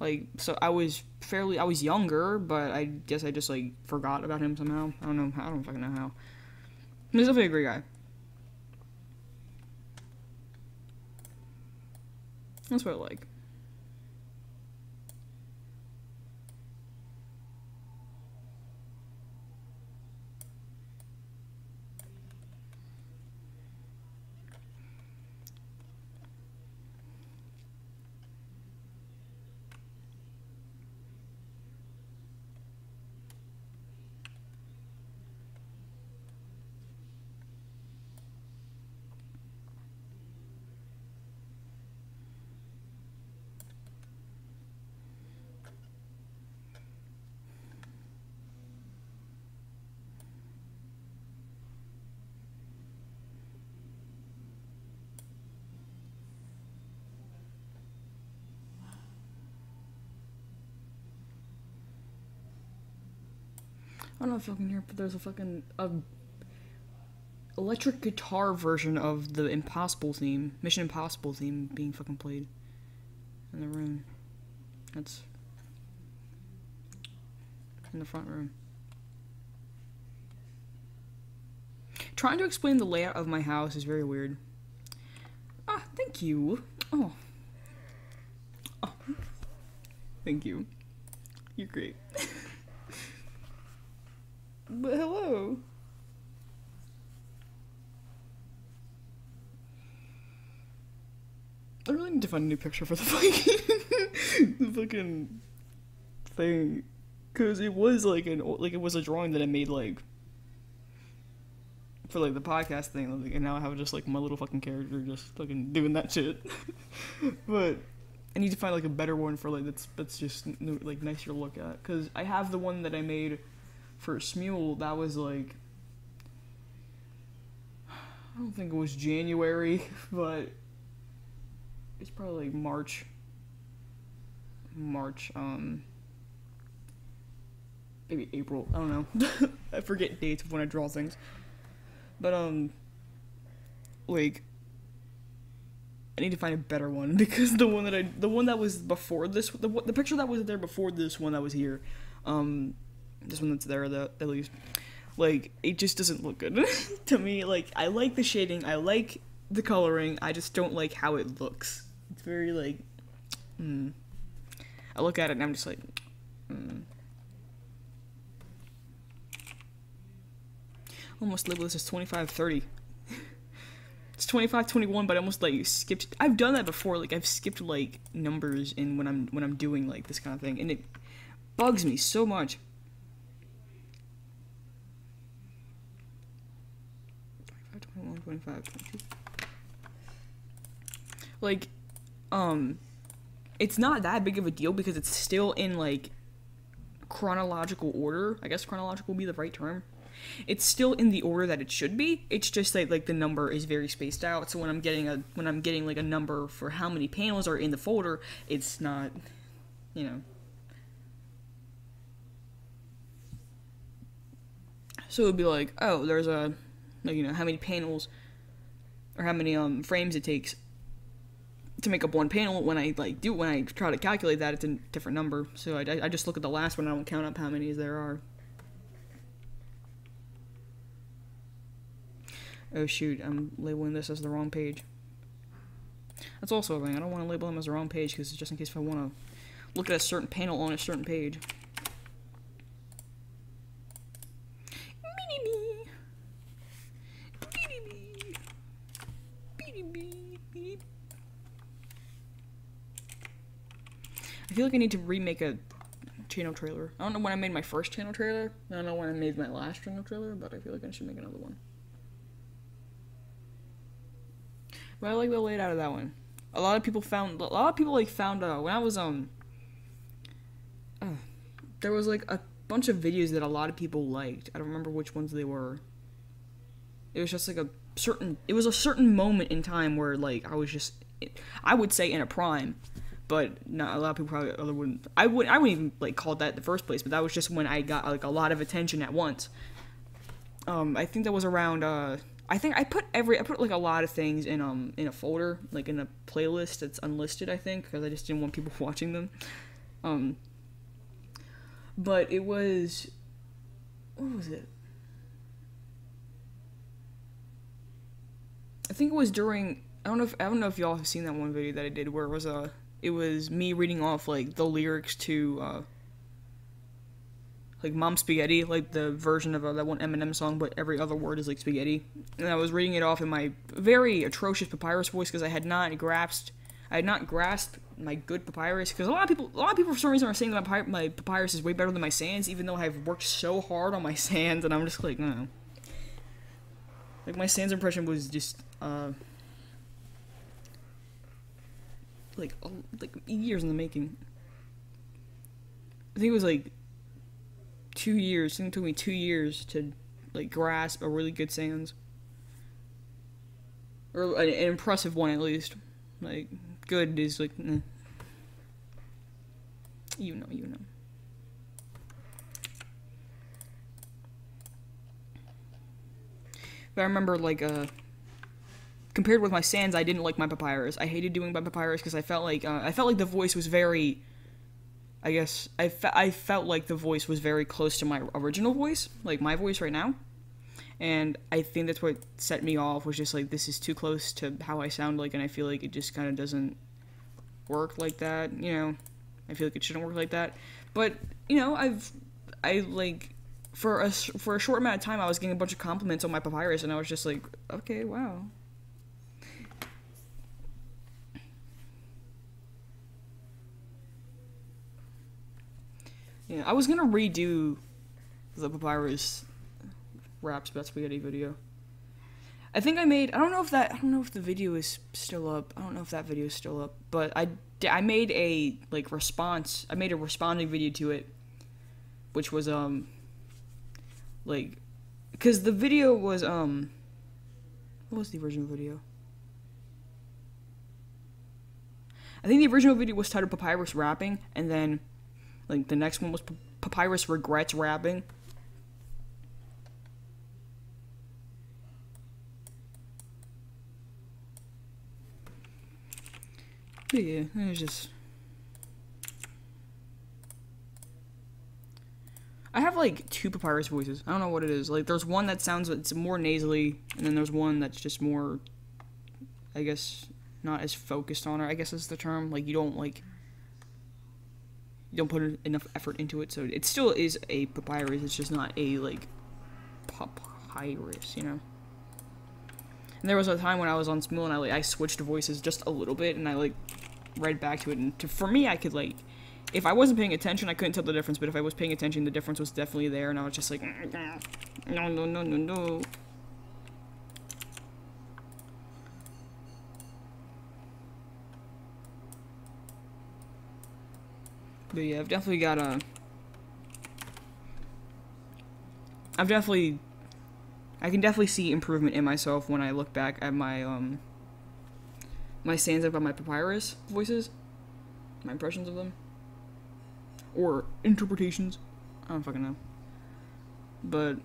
Like so I was younger, but I guess I just like forgot about him somehow. I don't fucking know how. He's definitely a great guy. That's what I like. I don't know if you can hear, but there's a fucking electric guitar version of the Mission Impossible theme being fucking played in the room. That's in the front room. Trying to explain the layout of my house is very weird. Ah, thank you. Oh. Thank you. You're great. But hello. I really need to find a new picture for the fucking thing, cause it was like it was a drawing that I made like for like the podcast thing, like, and now I have just like my little fucking character just fucking doing that shit. But I need to find like a better one for like that's just like nicer to look at, cause I have the one that I made for Smule that was like I don't think it was January, but it's probably like March, maybe April, I don't know. I forget dates of when I draw things. But, like, I need to find a better one, because the one that was before this, the picture that was there before this one that was here, this one that's there, at least, Like, it just doesn't look good to me. Like, I like the shading, I like the coloring, I just don't like how it looks. It's very, like, I look at it and I'm just like, Almost label this as 25-30. It's 25-21, but I almost, like, skipped. I've done that before, like, I've skipped, like, numbers in when I'm doing, like, this kind of thing, and it bugs me so much. 21, 25, 22. Like, it's not that big of a deal because it's still in, like, chronological order. I guess chronological would be the right term. It's still in the order that it should be. It's just that, like, the number is very spaced out. So when I'm getting like a number for how many panels are in the folder, it's not, you know. So it would be like, oh, there's a, like, you know, how many panels or how many frames it takes to make up one panel. When I try to calculate that, it's a different number. So I just look at the last one and I don't count up how many there are. Oh shoot, I'm labeling this as the wrong page. That's also a thing. I don't want to label them as the wrong page because it's just in case if I want to look at a certain panel on a certain page. I feel like I need to remake a channel trailer. I don't know when I made my first channel trailer. I don't know when I made my last channel trailer, but I feel like I should make another one. But I like the layout of that one. A lot of people found when I was there was like a bunch of videos that a lot of people liked. I don't remember which ones they were. It was just like a certain moment in time where, like, I would say in a prime, but not a lot of people probably wouldn't. I wouldn't even, like, call that the first place, but that was just when I got, like, a lot of attention at once. I think that was around I think I put like a lot of things in a folder, like in a playlist that's unlisted, I think, because I just didn't want people watching them. But it was, what was it? I think it was during, I don't know if y'all have seen that one video that I did where it was me reading off, like, the lyrics to like Mom Spaghetti, like the version of that one Eminem song, but every other word is like spaghetti. And I was reading it off in my very atrocious papyrus voice because I had not grasped my good papyrus. Because a lot of people for some reason are saying that my papyrus is way better than my sans, even though I've worked so hard on my sans, and I'm just like, no. Like, my sans impression was just like years in the making. I think it was like 2 years. I think it took me 2 years to, like, grasp a really good sans. Or an impressive one, at least. Like, good is, like, You know. But I remember, like, compared with my sans, I didn't like my papyrus. I hated doing my papyrus because I felt like the voice was very, I guess, I felt like the voice was very close to my original voice, like my voice right now. And I think that's what set me off, was just like, this is too close to how I sound like, and I feel like it just kind of doesn't work like that, you know? I feel like it shouldn't work like that. But, you know, for a short amount of time, I was getting a bunch of compliments on my papyrus, and I was just like, okay, wow. Yeah, I was gonna redo the papyrus rap spaghetti video. I think I don't know if the video is still up. I don't know if that video is still up, but I made a, like, response. I made a responding video to it, which was like, because the video was what was the original video? I think the original video was titled Papyrus Rapping, and then, like, the next one was Papyrus Regrets Rapping. But yeah, it was just, I have like two papyrus voices. I don't know what it is. Like there's one that sounds it's more nasally, and then there's one that's just more, I guess, not as focused on it. I guess is the term. Like you don't put enough effort into it, so it still is a papyrus. It's just not a like papyrus, you know. And there was a time when I was on Smule and I switched voices just a little bit, and I like read back to it, and for me, I could like, if I wasn't paying attention, I couldn't tell the difference, but if I was paying attention, the difference was definitely there, and I was just like, no, no, no, no, no. But yeah, I've definitely got a, I can definitely see improvement in myself when I look back at my, my stands up on my papyrus voices, my impressions of them, or interpretations, I don't fucking know, but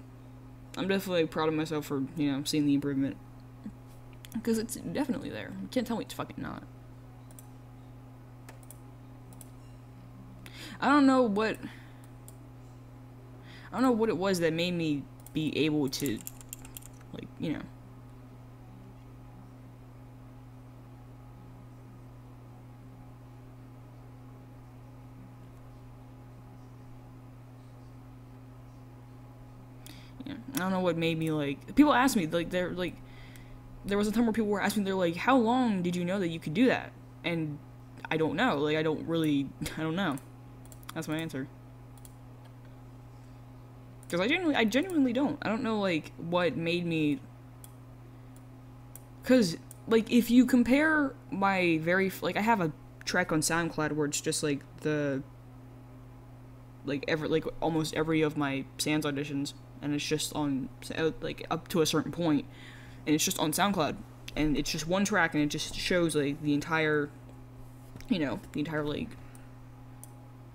I'm definitely proud of myself for, you know, seeing the improvement, because it's definitely there. You can't tell me it's fucking not. I don't know what it was that made me be able to, like, you know. Yeah, I don't know what made me, like, people ask me, like, they're, like, there was a time where people were asking, they're like, how long did you know that you could do that? And I don't know, like, I don't know. That's my answer. Because I genuinely don't. I don't know, like, what made me... Because, like, if you compare my like, I have a track on SoundCloud where it's just, like, almost every of my Sans auditions, and it's just on, like, up to a certain point, and it's just on SoundCloud, and it's just one track, and it just shows, like, the entire, you know, like,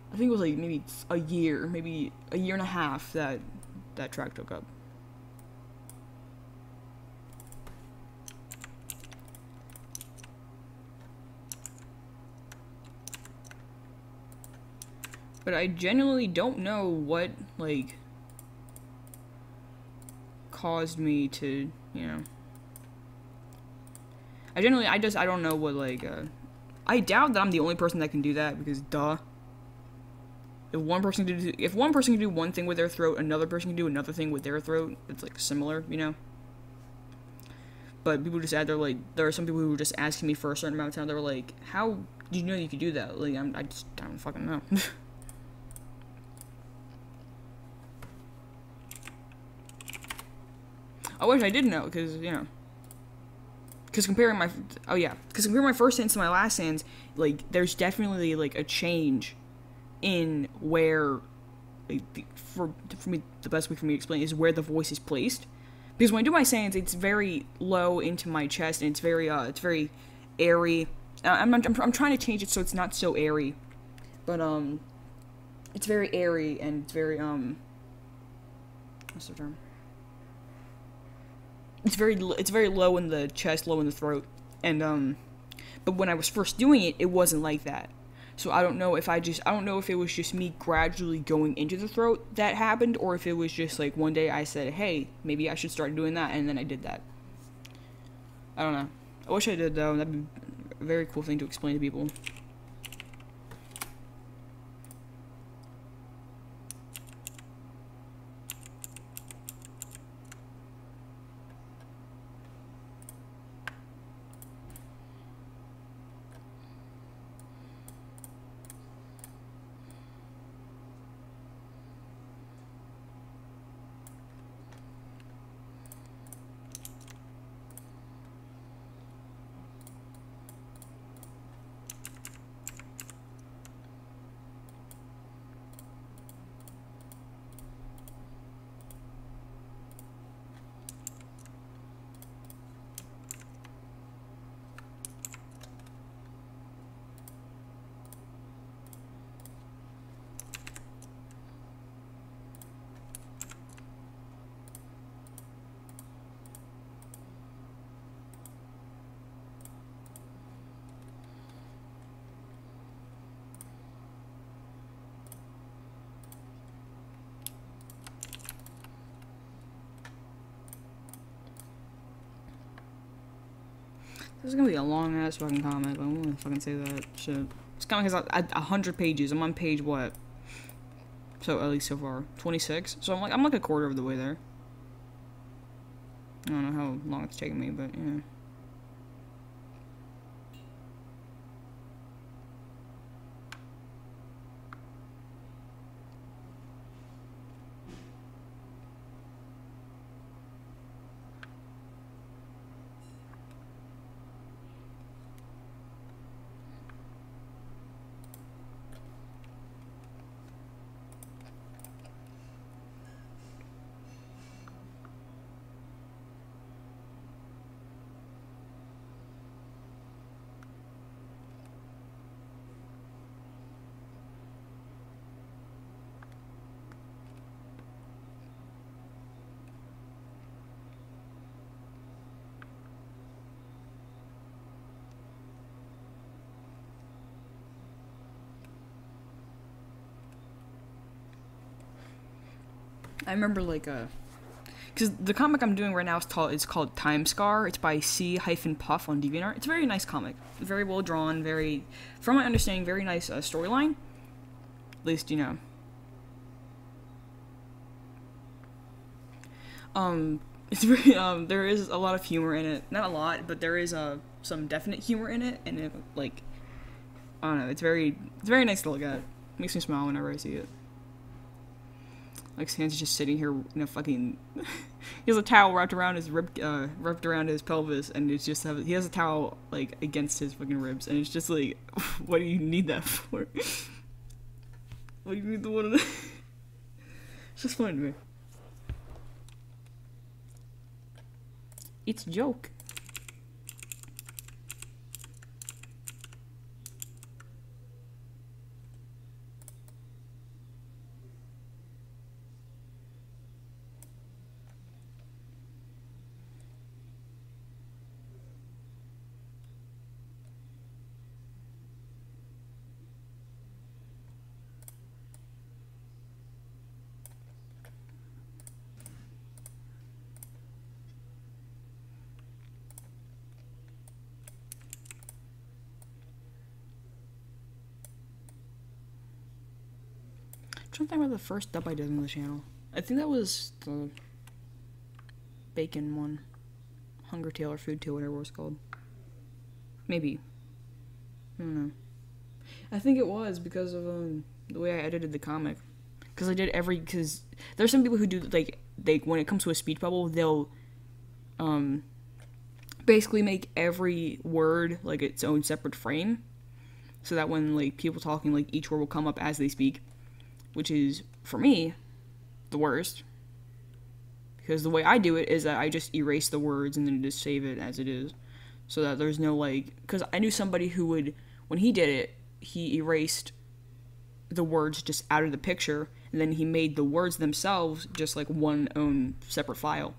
I think it was like maybe a year and a half that track took up. But I genuinely don't know what, like, caused me to, you know. I don't know what, like, I doubt that I'm the only person that can do that, because duh. If one person can do one thing with their throat, another person can do another thing with their throat. It's like similar, you know. But people just there are some people who were just asking me for a certain amount of time. They were like, "How did you know you could do that?" Like, I just don't fucking know. I wish I did know, because you know. Because comparing my first Sans to my last Sans, like, there's definitely like a change in where, like, for me, the best way for me to explain is where the voice is placed. Because when I do my Sans, it's very low into my chest, and it's very airy. I'm trying to change it so it's not so airy, but it's very airy, and it's very what's the term? It's very low in the chest, low in the throat, and but when I was first doing it, it wasn't like that. So I don't know if it was just me gradually going into the throat that happened, or if it was just like one day I said, hey, maybe I should start doing that, and then I did that. I don't know. I wish I did, though. That'd be a very cool thing to explain to people. This is gonna be a long ass fucking comic. I don't wanna fucking say that shit. This comic has 100 pages. I'm on page what? So at least so far, 26. So I'm like a quarter of the way there. I don't know how long it's taking me, but yeah. I remember like because the comic I'm doing right now is called Time Scar. It's by C-Puff on DeviantArt. It's a very nice comic, very well drawn, very, from my understanding, very nice storyline. At least you know. It's very there is a lot of humor in it. Not a lot, but there is some definite humor in it, and it, like, I don't know. It's very nice to look at. It makes me smile whenever I see it. Like Sans is just sitting here in a fucking. He has a towel wrapped around his wrapped around his pelvis, and it's just he has a towel like against his fucking ribs, and it's just like, what do you need that for? What do you need the one? It's just funny to me. It's a joke. I'm trying to think about the first dub I did on the channel. I think that was the bacon one. Hunger Tale or Food Tale, whatever it was called. Maybe. I don't know. I think it was because of the way I edited the comic. Because I did because there's some people who do, like, when it comes to a speech bubble, they'll basically make every word, like, its own separate frame. So that when, like, people talking, like, each word will come up as they speak. Which is, for me, the worst. Because the way I do it is that I just erase the words and then just save it as it is. So that there's no, like... Because I knew somebody who would... When he did it, he erased the words just out of the picture. And then he made the words themselves just, like, one own separate file.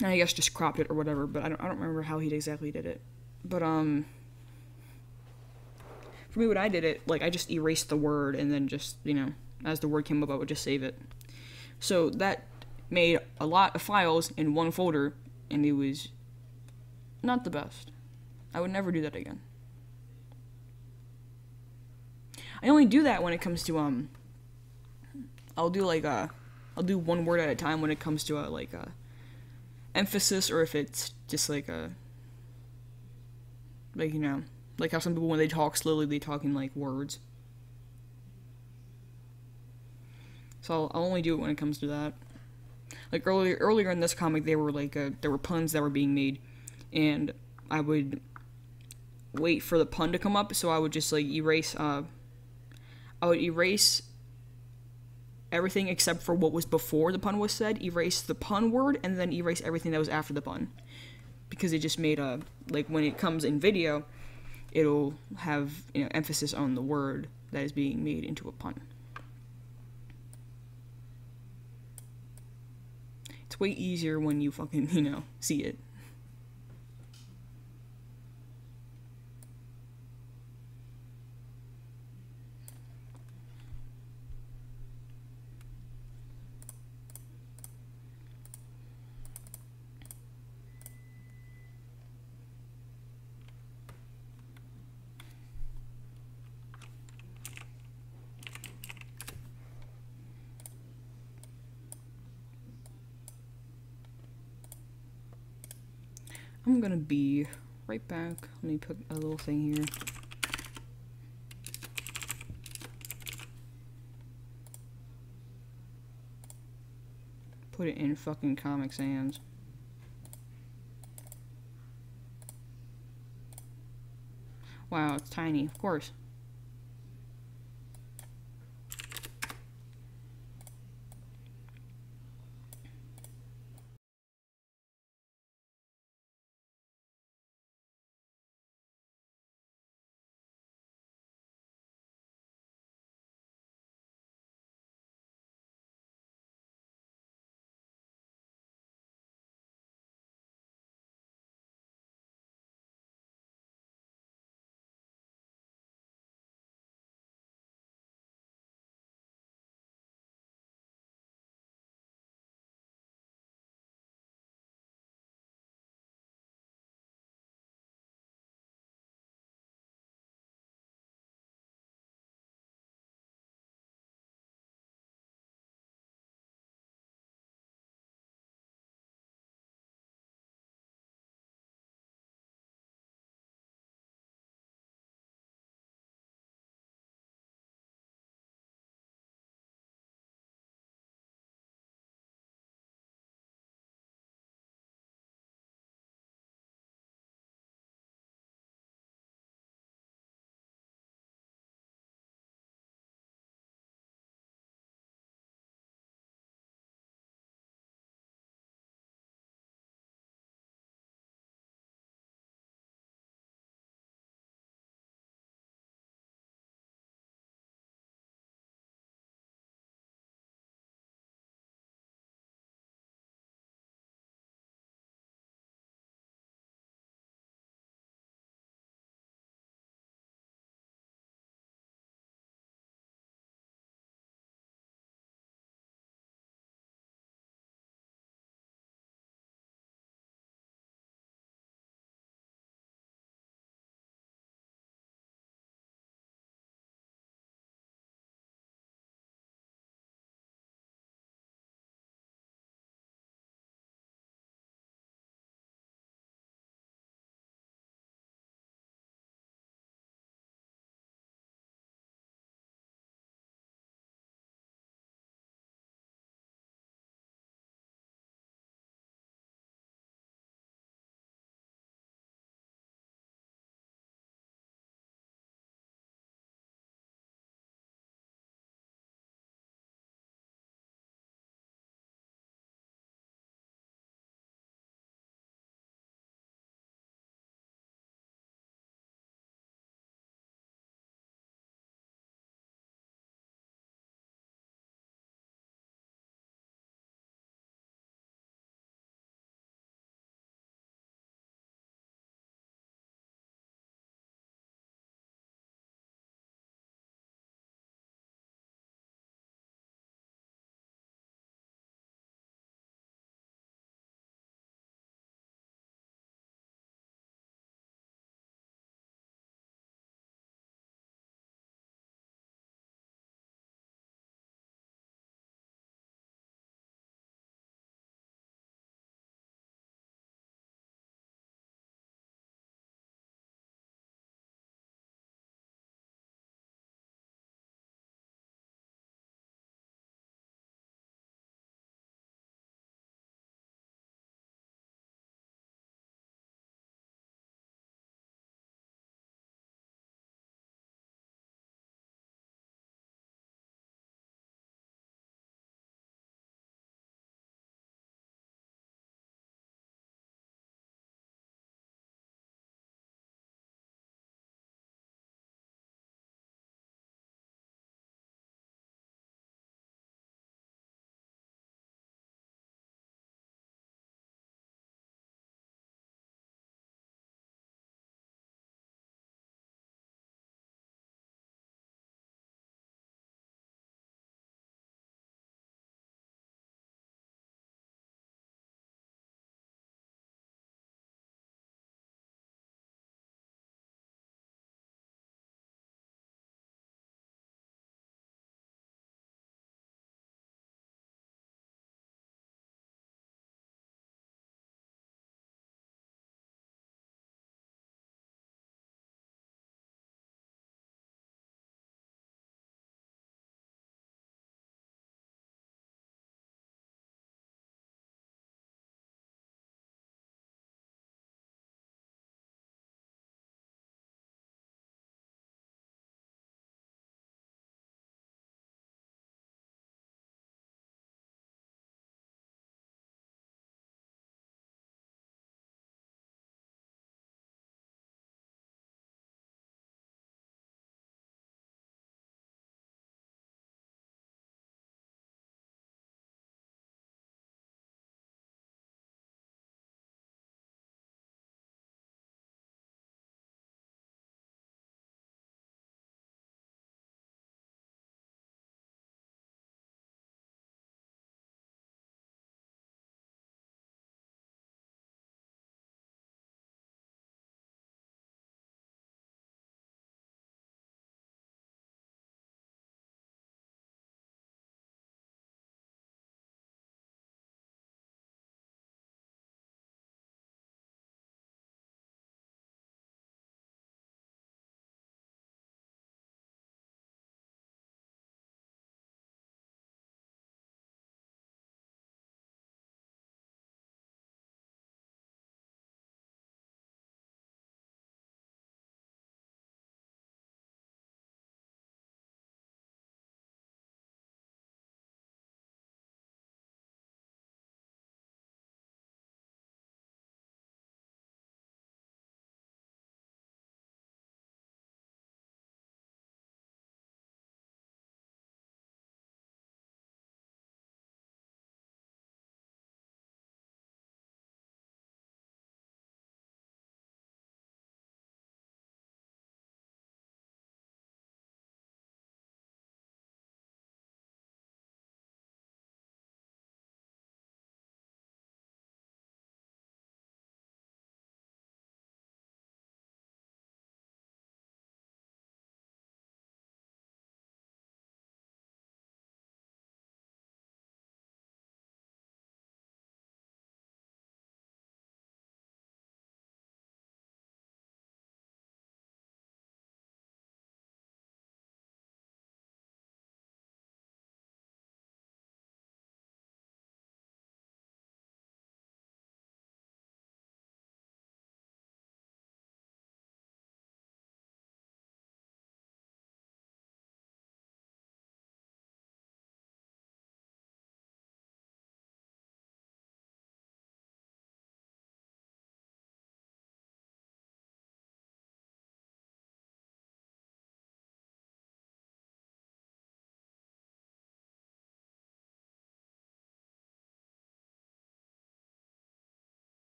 And I guess just cropped it or whatever. But I don't remember how he exactly did it. But, for me, when I did it, like, I just erased the word and then just, you know, as the word came up, I would just save it. So that made a lot of files in one folder, and it was not the best. I would never do that again. I only do that when it comes to, I'll do, like, I'll do one word at a time when it comes to, like, emphasis, or if it's just, like, like, you know, like how some people, when they talk slowly, they talk in, like, words. So I'll only do it when it comes to that. Like, earlier in this comic, they were, like, there were puns that were being made, and I would wait for the pun to come up, so I would just, like, erase, I would erase everything except for what was before the pun was said, erase the pun word, and then erase everything that was after the pun. Because it just made, like, when it comes in video, it'll have, you know, emphasis on the word that is being made into a pun. It's way easier when you fucking, you know, see it. I'm gonna be right back. Let me put a little thing here. Put it in fucking Comic Sans. Wow, it's tiny, of course.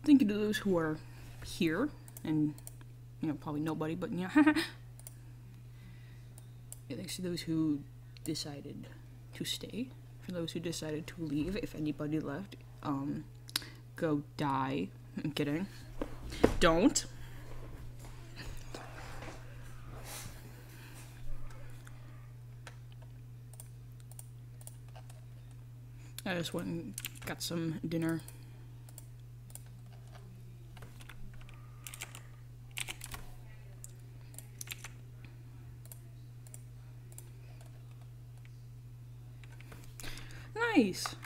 Thank you to those who are here, and, you know, probably nobody, but, you know, yeah, thanks to those who decided to stay. For those who decided to leave, if anybody left, go die. I'm kidding. Don't. I just went and got some dinner. Nice.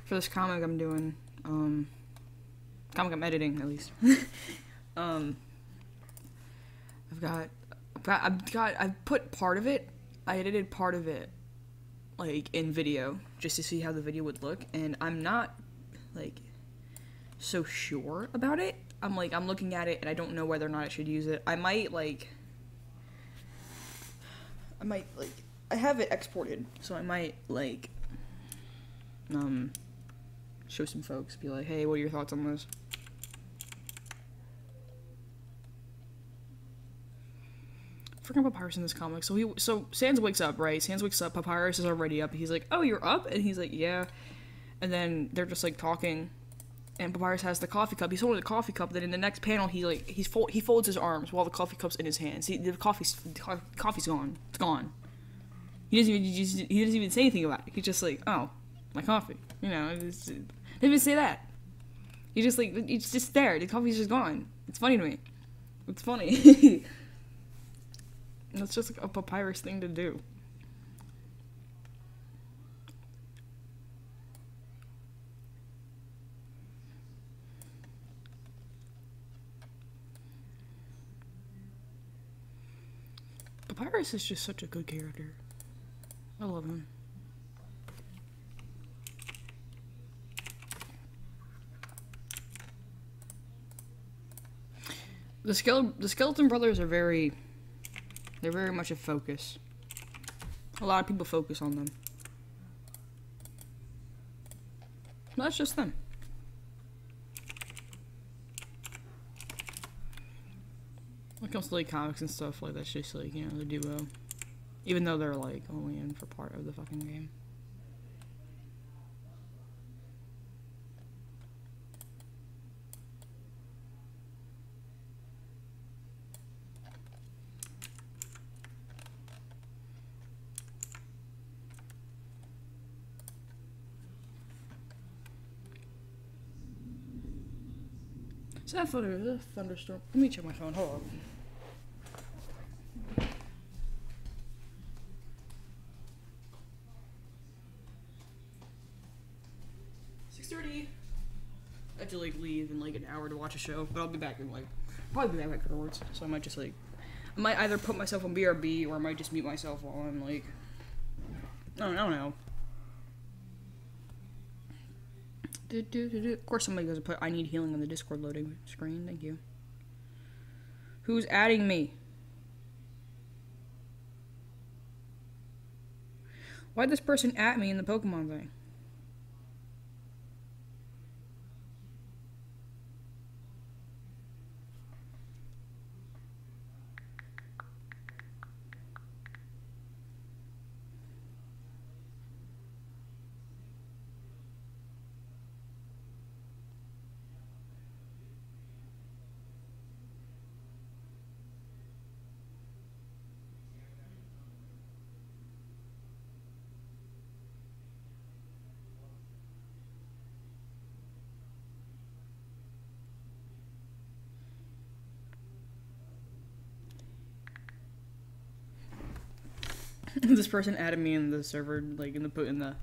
For this comic I'm doing, comic I'm editing, at least. I've put part of it, I edited part of it, like, in video, just to see how the video would look, and I'm not, like, so sure about it. I'm looking at it, and I don't know whether or not I should use it. I might, I have it exported, so I might, show some folks, be like, hey, what are your thoughts on this? Forgot Papyrus in this comic. So Sans wakes up, right? Sans wakes up, Papyrus is already up. He's like, oh, you're up? And he's like, yeah. And then they're just, like, talking. And Papyrus has the coffee cup. He's holding the coffee cup. Then in the next panel, he folds his arms while the coffee cup's in his hands. The coffee's gone. It's gone. He doesn't even say anything about it. He's just like, oh, my coffee. You know, didn't even say that. It's just there. The coffee's just gone. It's funny to me. It's funny. That's just like a Papyrus thing to do. Papyrus is just such a good character. I love him. The Skeleton Brothers are they're very much a focus. A lot of people focus on them. That's just them. When it comes to like comics and stuff, like that's just like, you know, the duo. Even though they're like only in for part of the fucking game. Is that a thunderstorm? Let me check my phone. Hold on. 6:30. I have to like leave in like an hour to watch a show, but I'll be back in like probably be back afterwards. So I might just like I might either put myself on BRB or I might just mute myself while I'm like I don't know. Of course somebody goes to put I need healing on the Discord loading screen. Thank you. Who's adding me? Why'd this person at me in the Pokemon thing? This person added me in the server, like in the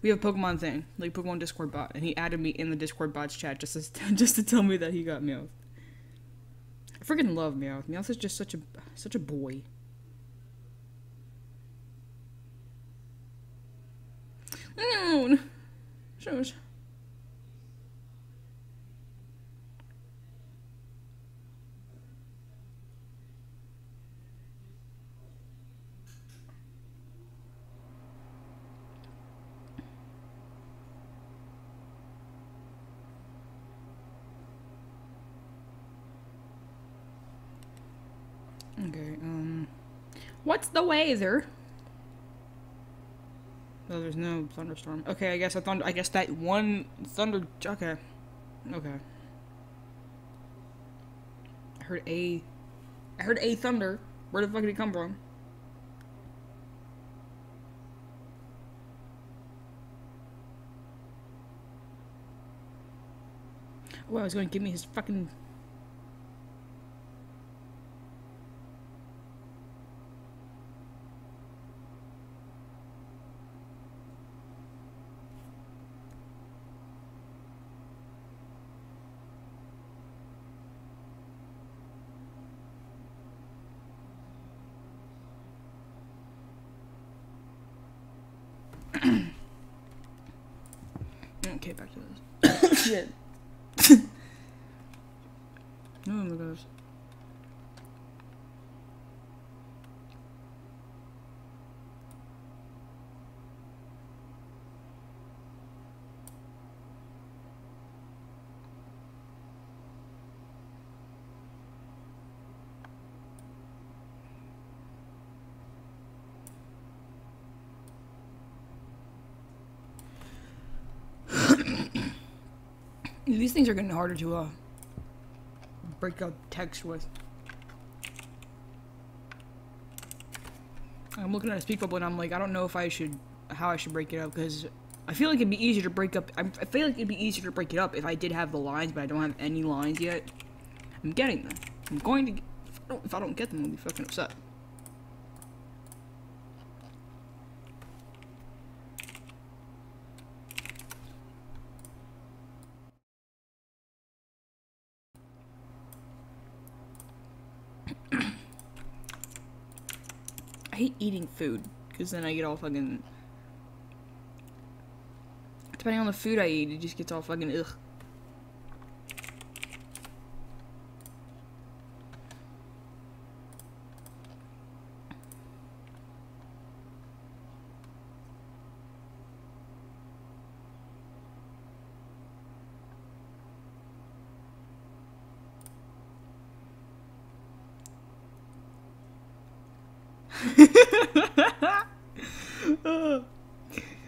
we have a Pokemon thing, like Pokemon Discord bot, and he added me in the Discord bot's chat just to tell me that he got Meowth. I freaking love Meowth. Meowth is just such a boy. No. Shush. Okay, what's the weather? Oh, there's no thunderstorm. Okay, I guess I guess that one thunder. Okay, okay. I heard a thunder. Where the fuck did it come from? Oh, I was going to give me his fucking. Okay, back to this. Shit. Oh my gosh. These things are getting harder to break up text with. I'm looking at a speak bubble and I'm like, I don't know if how I should break it up, because I feel like it'd be easier to break up. I feel like it'd be easier to break it up if I did have the lines, but I don't have any lines yet. I'm getting them. I'm going to. If I don't get them, I'll be fucking upset. I hate eating food, because then I get all fucking. Depending on the food I eat, it just gets all fucking ugh.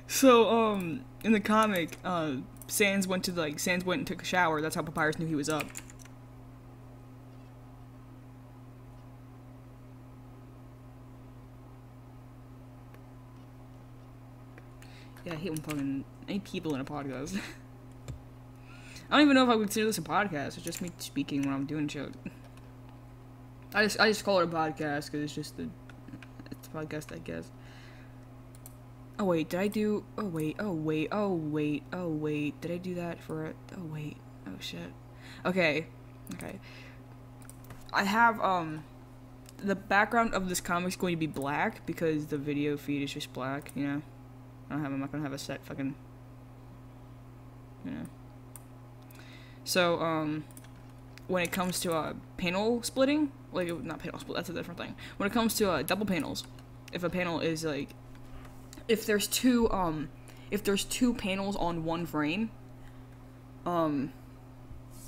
So, in the comic, Sans went and took a shower. That's how Papyrus knew he was up. Yeah, I hate when fucking any people in a podcast. I don't even know if I would consider this a podcast. It's just me speaking when I'm doing shit. I just call it a podcast because it's just it's a podcast, I guess. Oh wait, did I do? Oh wait, did I do that for it? Oh wait, oh shit. Okay. I have the background of this comic is going to be black because the video feed is just black. You know, I'm not gonna have a set fucking. You know. So when it comes to panel splitting, like not panel split, that's a different thing. When it comes to double panels, if a panel is like. If there's two panels on one frame,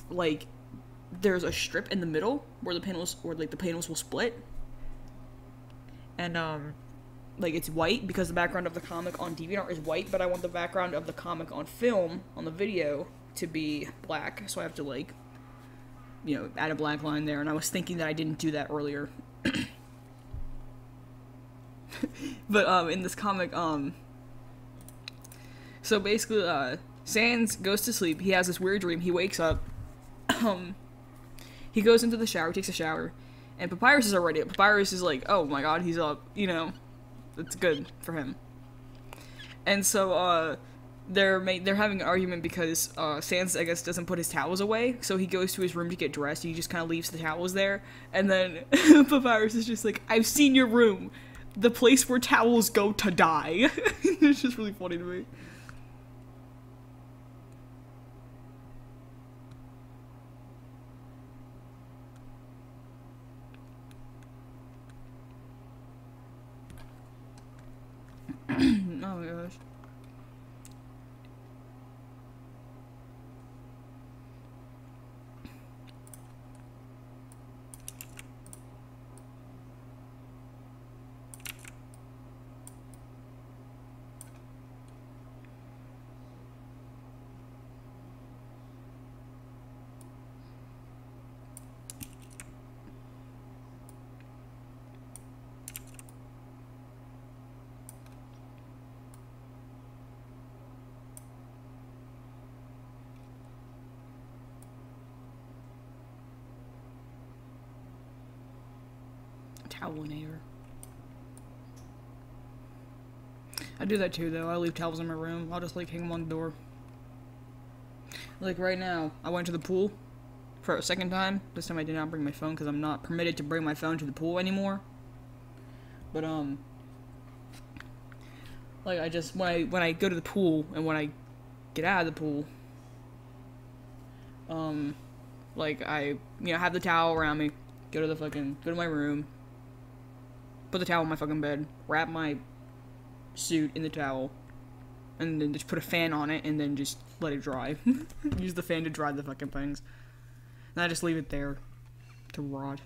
like, there's a strip in the middle where the panels will split, and, like, it's white because the background of the comic on DeviantArt is white, but I want the background of the comic on film, on the video, to be black, so I have to, like, you know, add a black line there, and I was thinking that I didn't do that earlier. But, in this comic, so basically, Sans goes to sleep, he has this weird dream, he wakes up, he goes into the shower, takes a shower, and Papyrus is already up. Papyrus is like, oh my god, he's up, you know, it's good for him. And so, they're having an argument because Sans, I guess, doesn't put his towels away, so he goes to his room to get dressed. He just kind of leaves the towels there, and then Papyrus is just like, "I've seen your room, the place where towels go to die." It's just really funny to me. Oh my gosh. Towelinator. I do that too, though. I leave towels in my room. I'll just like hang them on the door. Like right now, I went to the pool for a second time. This time I did not bring my phone because I'm not permitted to bring my phone to the pool anymore. But like I just when I go to the pool and when I get out of the pool, like I have the towel around me, go to my room, put the towel on my fucking bed, wrap my suit in the towel, and then just put a fan on it and then just let it dry. Use the fan to dry the fucking things. And I just leave it there to rot.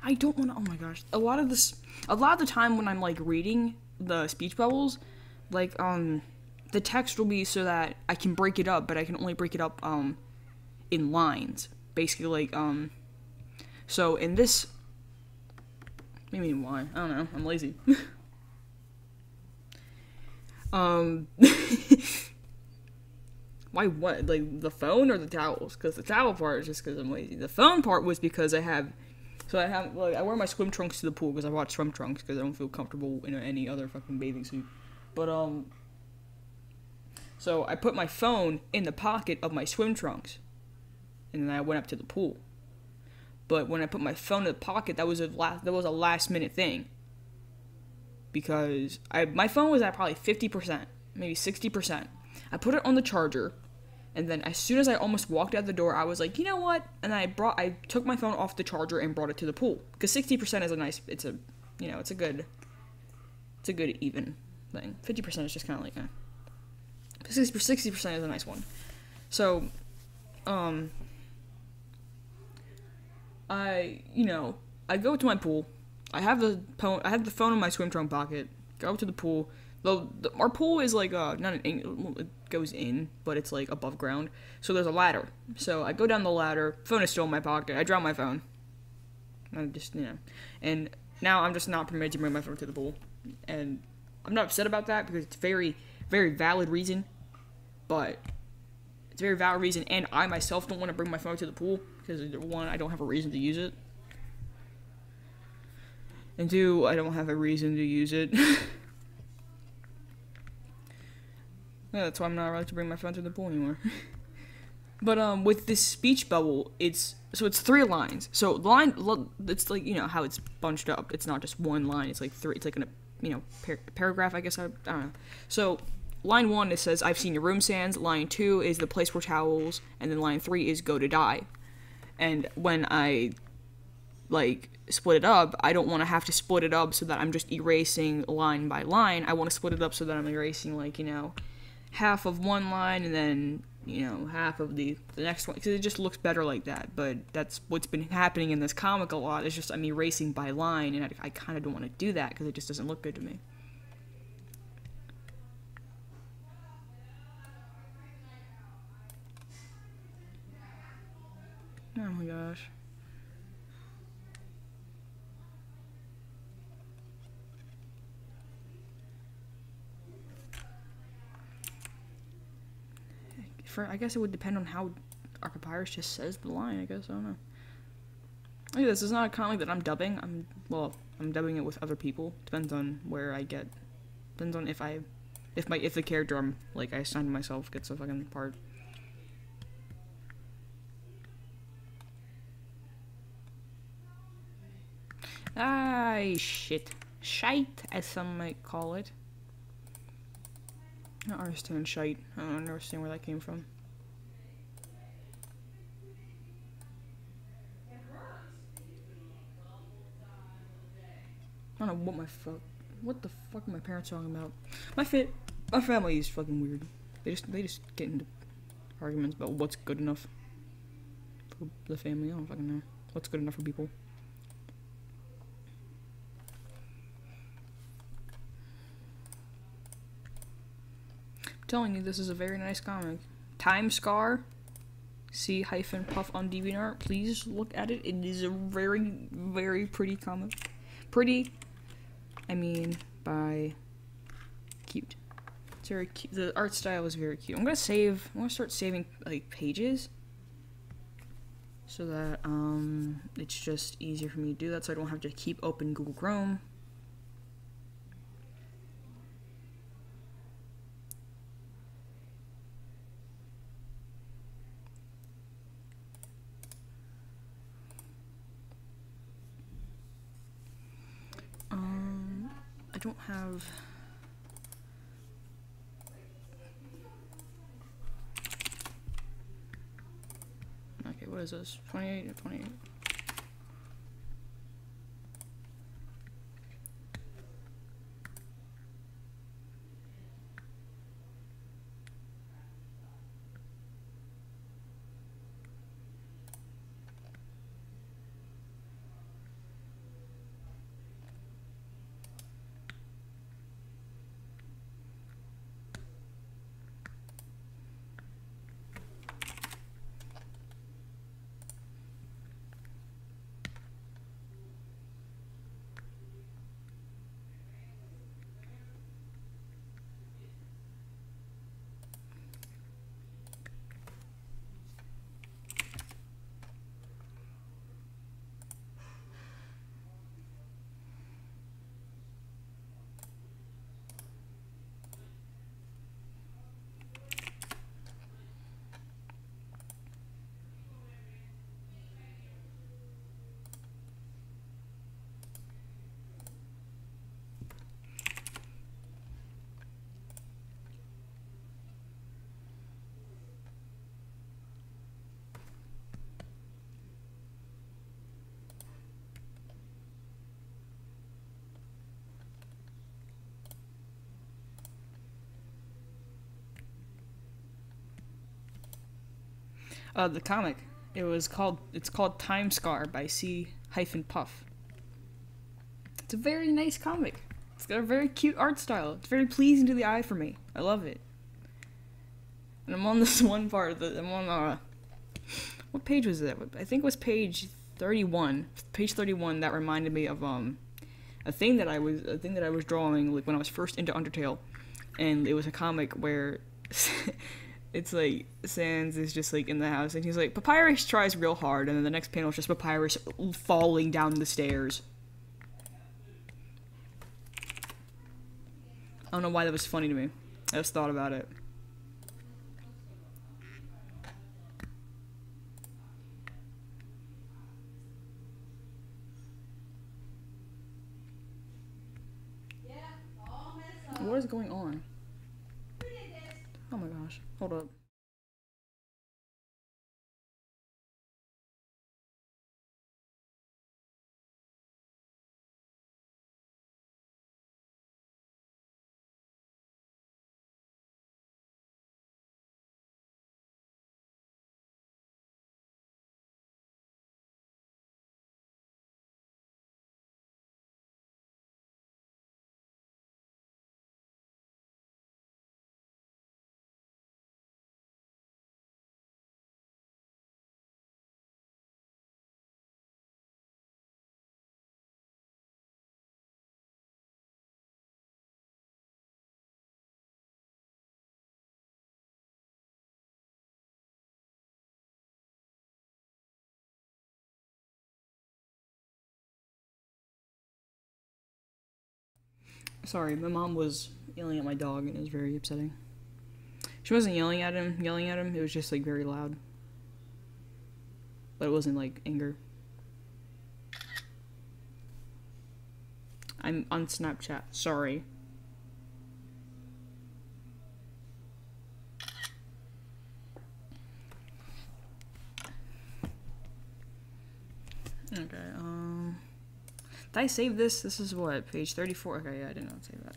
I don't want to. Oh my gosh! A lot of the time when I'm like reading the speech bubbles, like the text will be so that I can break it up, but I can only break it up in lines. Basically, like So in this, maybe why? I don't know. I'm lazy. Why what? Like the phone or the towels? Because the towel part is just because I'm lazy. The phone part was because I wear my swim trunks to the pool because I watch swim trunks because I don't feel comfortable in any other fucking bathing suit. But so I put my phone in the pocket of my swim trunks, and then I went up to the pool. But when I put my phone in the pocket, that was a last minute thing. Because my phone was at probably 50%, maybe 60%. I put it on the charger. And then as soon as I almost walked out the door, I was like, you know what? And I took my phone off the charger and brought it to the pool. Because 60% is it's a good even thing. 50% is just kind of like, 60% is a nice one. So, I go to my pool. I have the phone in my swim trunk pocket. Go to the pool. Our pool is like it goes in, but it's like above ground. So there's a ladder. So I go down the ladder. Phone is still in my pocket. I drop my phone. I'm just and now I'm just not permitted to bring my phone to the pool, and I'm not upset about that because it's very, very valid reason. But it's a very valid reason, and I myself don't want to bring my phone to the pool because one, I don't have a reason to use it, and two, I don't have a reason to use it. Yeah, that's why I'm not allowed to bring my phone to the pool anymore. But with this speech bubble, it's 3 lines. So it's like how it's bunched up. It's not just one line. It's like 3. It's like paragraph. I guess I don't know. So line 1 it says I've seen your room, Sans. Line 2 is the place where towels, and then line 3 is go to die. And when I split it up, I don't want to have to split it up so that I'm just erasing line by line. I want to split it up so that I'm erasing half of one line and then half of the next one, because it just looks better like that. But that's what's been happening in this comic a lot. It's just I'm erasing by line, and I kind of don't want to do that because it just doesn't look good to me. Oh my gosh. I guess it would depend on how our papyrus just says the line, I guess. I don't know. Look at this. It's not a comic that I'm dubbing. I'm dubbing it with other people. Depends on where I get. Depends on if the character I assigned to myself gets a fucking part. Shit. Shite, as some might call it. I don't understand shite. I don't understand where that came from. I don't know what the fuck are my parents talking about? My family is fucking weird. They just get into arguments about what's good enough for the family. I don't fucking know what's good enough for people. I'm telling you, this is a very nice comic. Time Scar, C-Puff on DeviantArt. Please look at it. It is a very, very pretty comic. Pretty, I mean, by cute. It's very cute. The art style is very cute. I'm gonna start saving like pages, so that it's just easier for me to do that. So I don't have to keep open Google Chrome. I don't have. Okay, what is this? 28 or 28? The comic. It's called Time Scar by C-Puff. It's a very nice comic. It's got a very cute art style. It's very pleasing to the eye for me. I love it. And I'm on this one part what page was it? I think it was page 31. Page 31 that reminded me of a thing that I was drawing like when I was first into Undertale, and it was a comic where it's like Sans is just like in the house and he's like, Papyrus tries real hard, and then the next panel is just Papyrus falling down the stairs. I don't know why that was funny to me. I just thought about it. What is going on? Oh my gosh. Hold up. Sorry, my mom was yelling at my dog and it was very upsetting. She wasn't yelling at him, it was just like very loud. But it wasn't like anger. I'm on Snapchat, sorry. Okay, did I save this? This is what, page 34? Okay, yeah, I did not save that.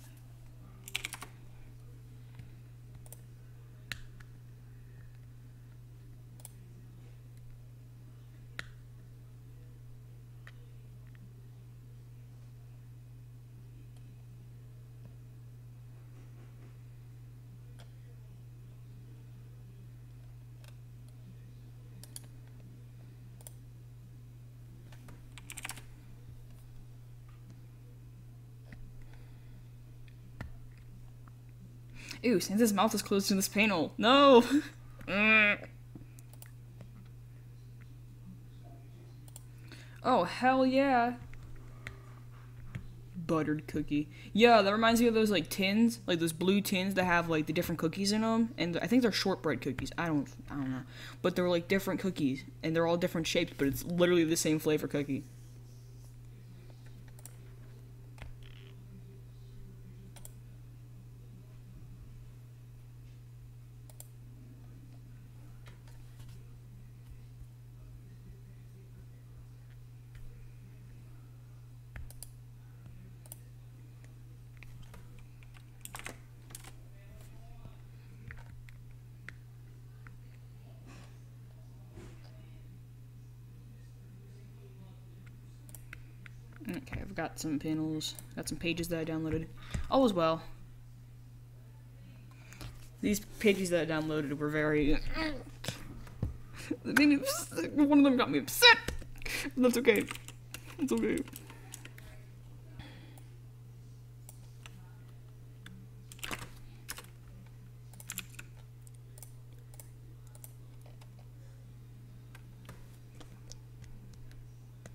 Ew, Santa's mouth is closed to this panel. No! Oh, hell yeah. Buttered cookie. Yeah, that reminds me of those, like, tins. Like, those blue tins that have, like, the different cookies in them. And I think they're shortbread cookies. I don't know. But they're, like, different cookies. And they're all different shapes, but it's literally the same flavor cookie. Okay, I've got some panels, got some pages that I downloaded. All is well. These pages that I downloaded were very... One of them got me upset! That's okay. It's okay.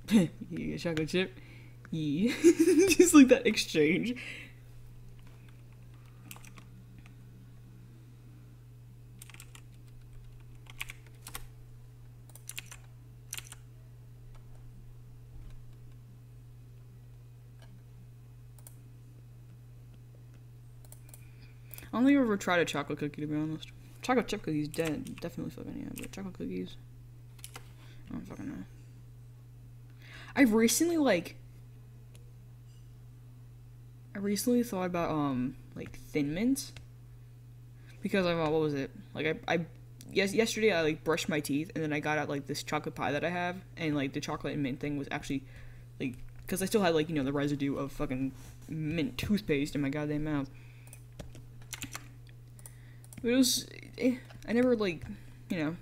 You get a chocolate chip? Yeah. Just like that exchange. I don't think I've ever tried a chocolate cookie, to be honest. Chocolate chip cookies, definitely fucking yeah, but chocolate cookies, I don't fucking know. I've recently, like, thought about, like, Thin Mints. Because, what was it? Like, yesterday I, like, brushed my teeth, and then I got out, like, this chocolate pie that I have, and, like, the chocolate and mint thing was actually, like, because I still had, like, you know, the residue of fucking mint toothpaste in my goddamn mouth. But it was, I never, like, you know.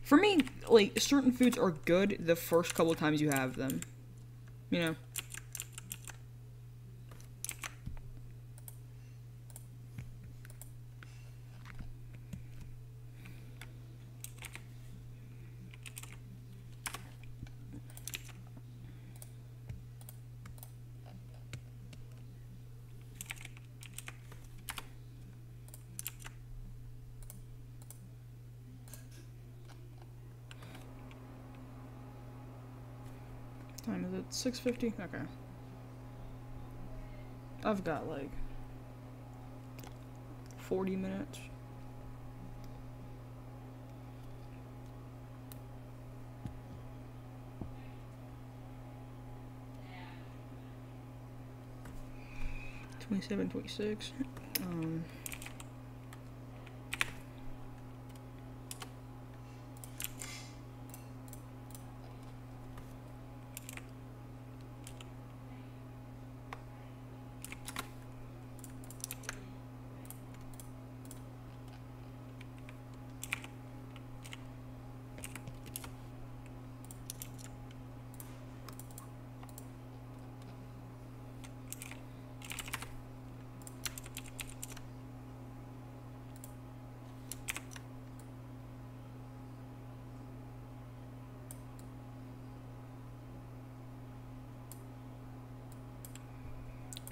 For me, like, certain foods are good the first couple of times you have them. You know? Time is it? 6:50? Okay. I've got like 40 minutes. $27, $26.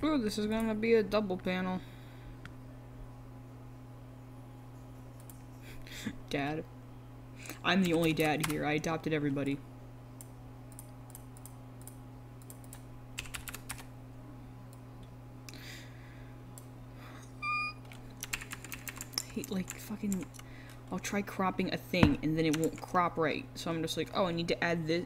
Ooh, this is gonna be a double panel. Dad. I'm the only dad here. I adopted everybody. I hate, like, fucking... I'll try cropping a thing, and then it won't crop right. So I'm just like, oh, I need to add this...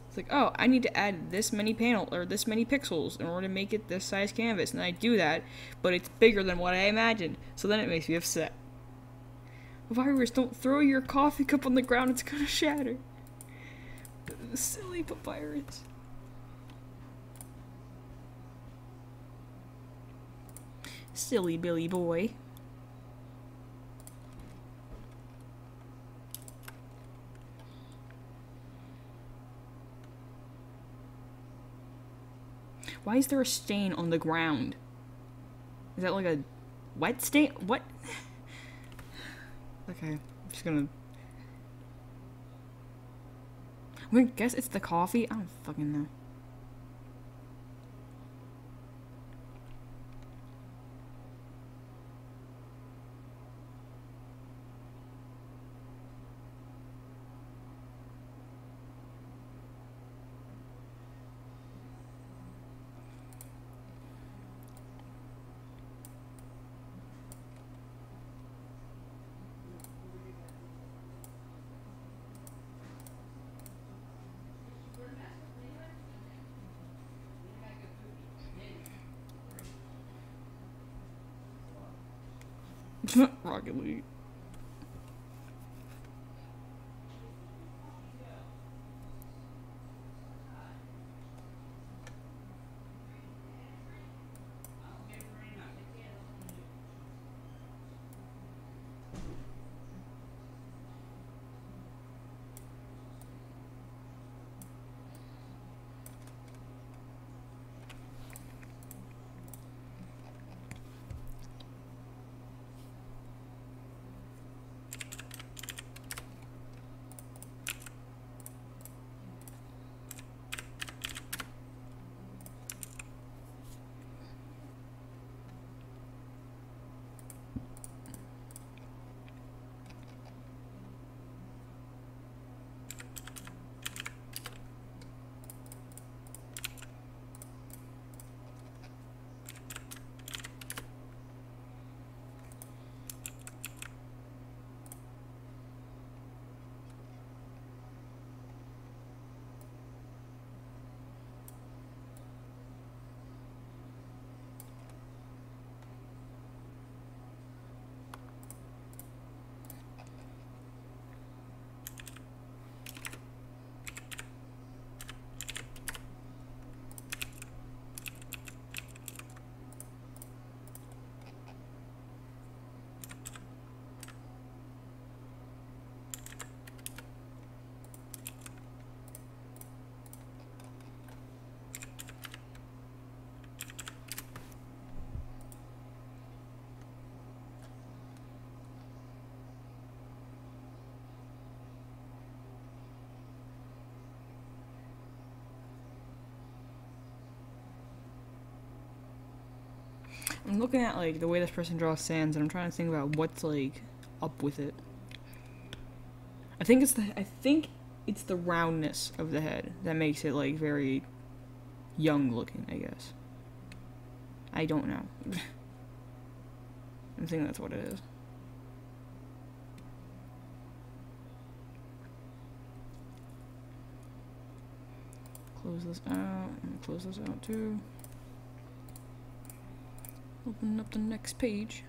It's like, oh, I need to add this many panel, or this many pixels in order to make it this size canvas. And I do that, but it's bigger than what I imagined. So then it makes me upset. Virus, don't throw your coffee cup on the ground, it's gonna shatter. Silly papyrus. Silly Billy boy. Why is there a stain on the ground? Is that like a wet stain? What? Okay, I'm just gonna... I'm gonna guess it's the coffee? I don't fucking know. Rocket League. I'm looking at, like, the way this person draws sands, and I'm trying to think about what's, like, up with it. I think it's the roundness of the head that makes it, like, very young looking, I guess. I don't know. I think that's what it is. Close this out, and close this out too. Open up the next page.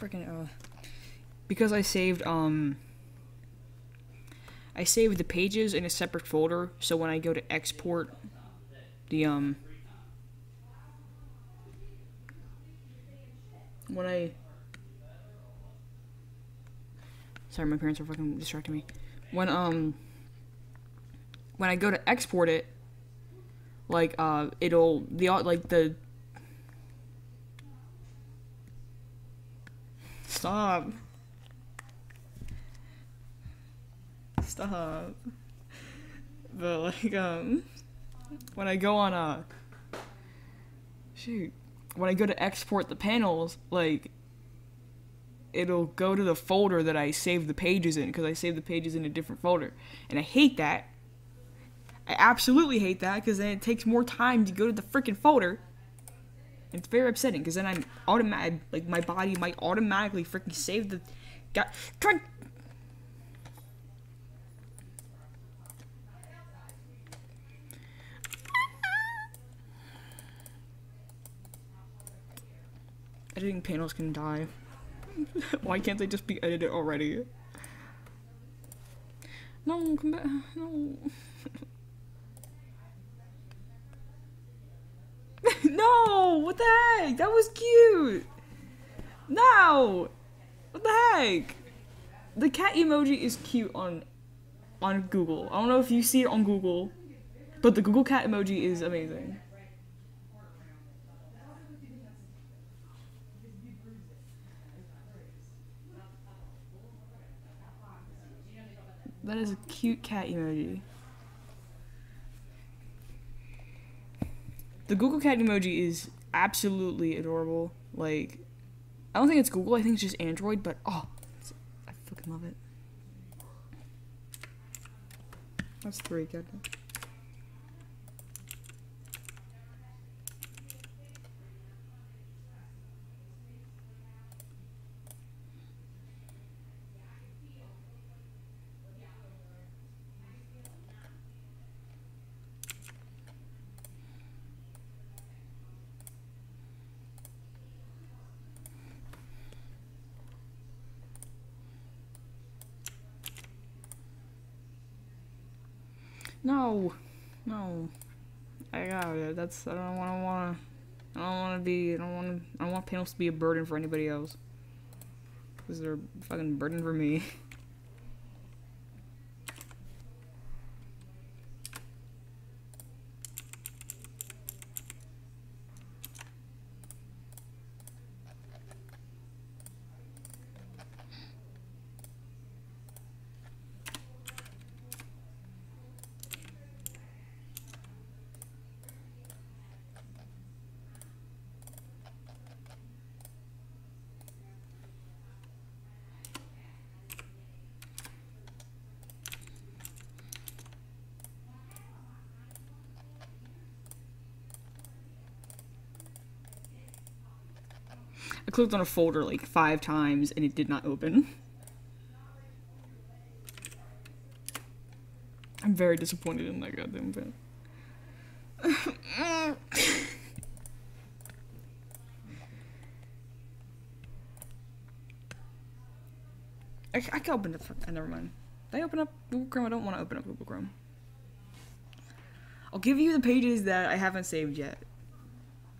freaking because I saved the pages in a separate folder, so when I go to export the sorry, my parents are fucking distracting me. When I go to export it, like it'll stop. But like when I go on when I go to export the panels, like it'll go to the folder that I saved the pages in, because I saved the pages in a different folder, and I hate that. I absolutely hate that, because then it takes more time to go to the freaking folder. And it's very upsetting, because then I'm like my body might automatically freaking save the editing panels can die. Why can't they just be edited already? No, come back. No. No! What the heck? That was cute! No! What the heck? The cat emoji is cute on Google. I don't know if you see it on Google, but the Google cat emoji is amazing. That is a cute cat emoji. The Google cat emoji is absolutely adorable. Like, I don't think it's Google, I think it's just Android, but oh, I fucking love it. That's 3, good. No, I got it. I don't want panels to be a burden for anybody else. Because they're a fucking burden for me. I clicked on a folder like 5 times and it did not open. I'm very disappointed in that goddamn thing. I can open it. Never mind. Did I open up Google Chrome? I don't want to open up Google Chrome. I'll give you the pages that I haven't saved yet.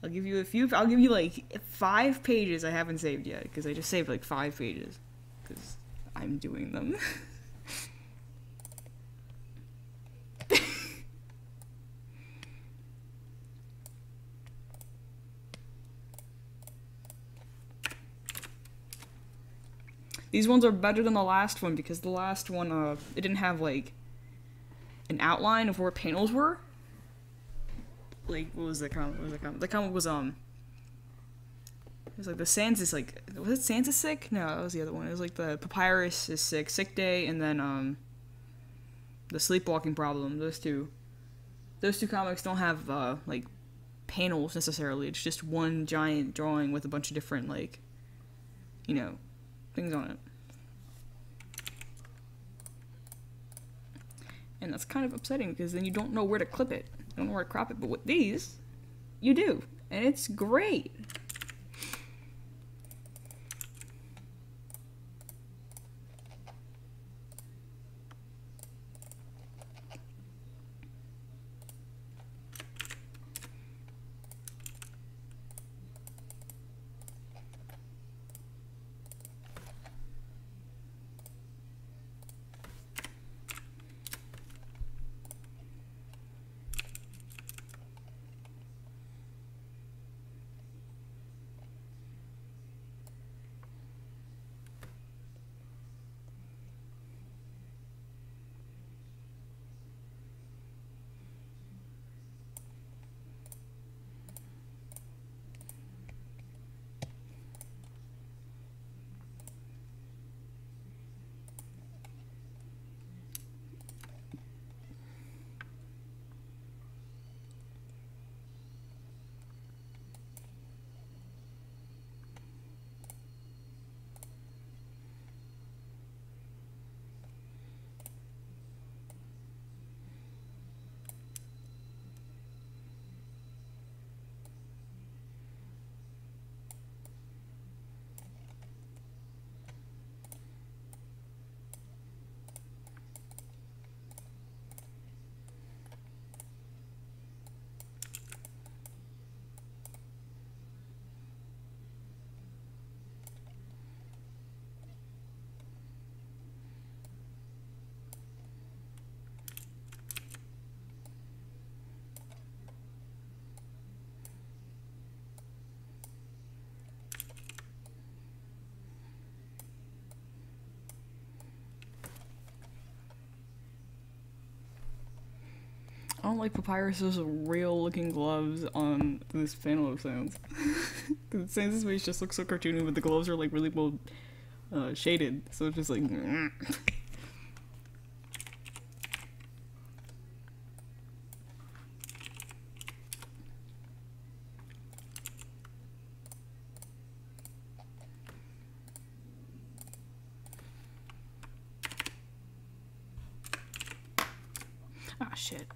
I'll give you a few. I'll give you like 5 pages I haven't saved yet, because I just saved like 5 pages because I'm doing them. These ones are better than the last one, because the last one, it didn't have, like, an outline of where panels were. Like, what was the comment? The comment was, it was like the Sans is, like, was it Sans is sick? No, that was the other one. It was like the Papyrus is sick day, and then, the Sleepwalking Problem. Those two comics don't have, like, panels necessarily. It's just one giant drawing with a bunch of different, like, you know, things on it. And that's kind of upsetting, because then you don't know where to clip it. You don't know where to crop it. But with these, you do. And it's great. don't like Papyrus's real looking gloves on this panel of Sans. Because Sans' face just looks so cartoony, but the gloves are like really well shaded, so it's just like. Ah, shit.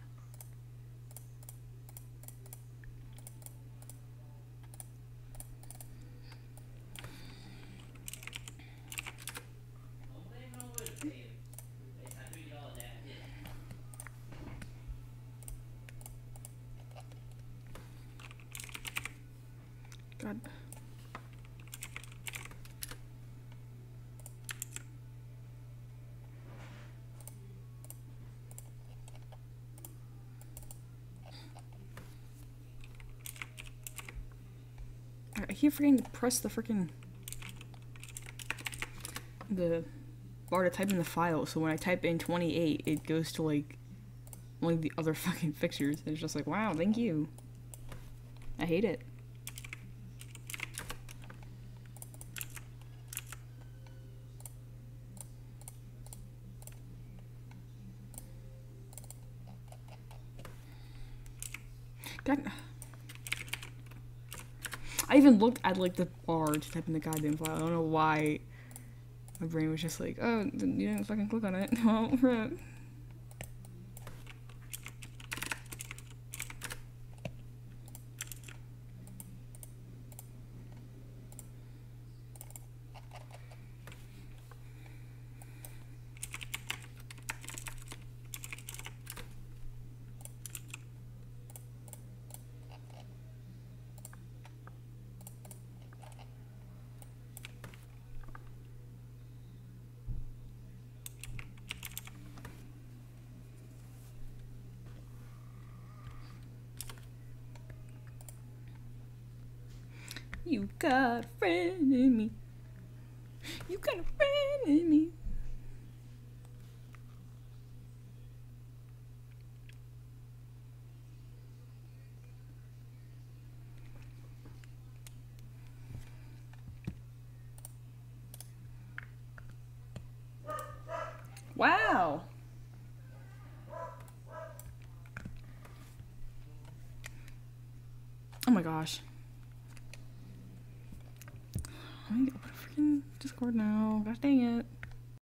God. I keep forgetting to press the freaking bar to type in the file, so when I type in 28, it goes to like one of the other fucking fixtures. And it's just like, wow, thank you. I hate it. God. I even looked at like the bar to type in the goddamn file. I don't know why my brain was just like, oh, you didn't fucking click on it. Oh, crap. You got a friend in me. You got a friend in me. Wow. Oh my gosh. I need to open a freaking Discord now. Gosh dang it.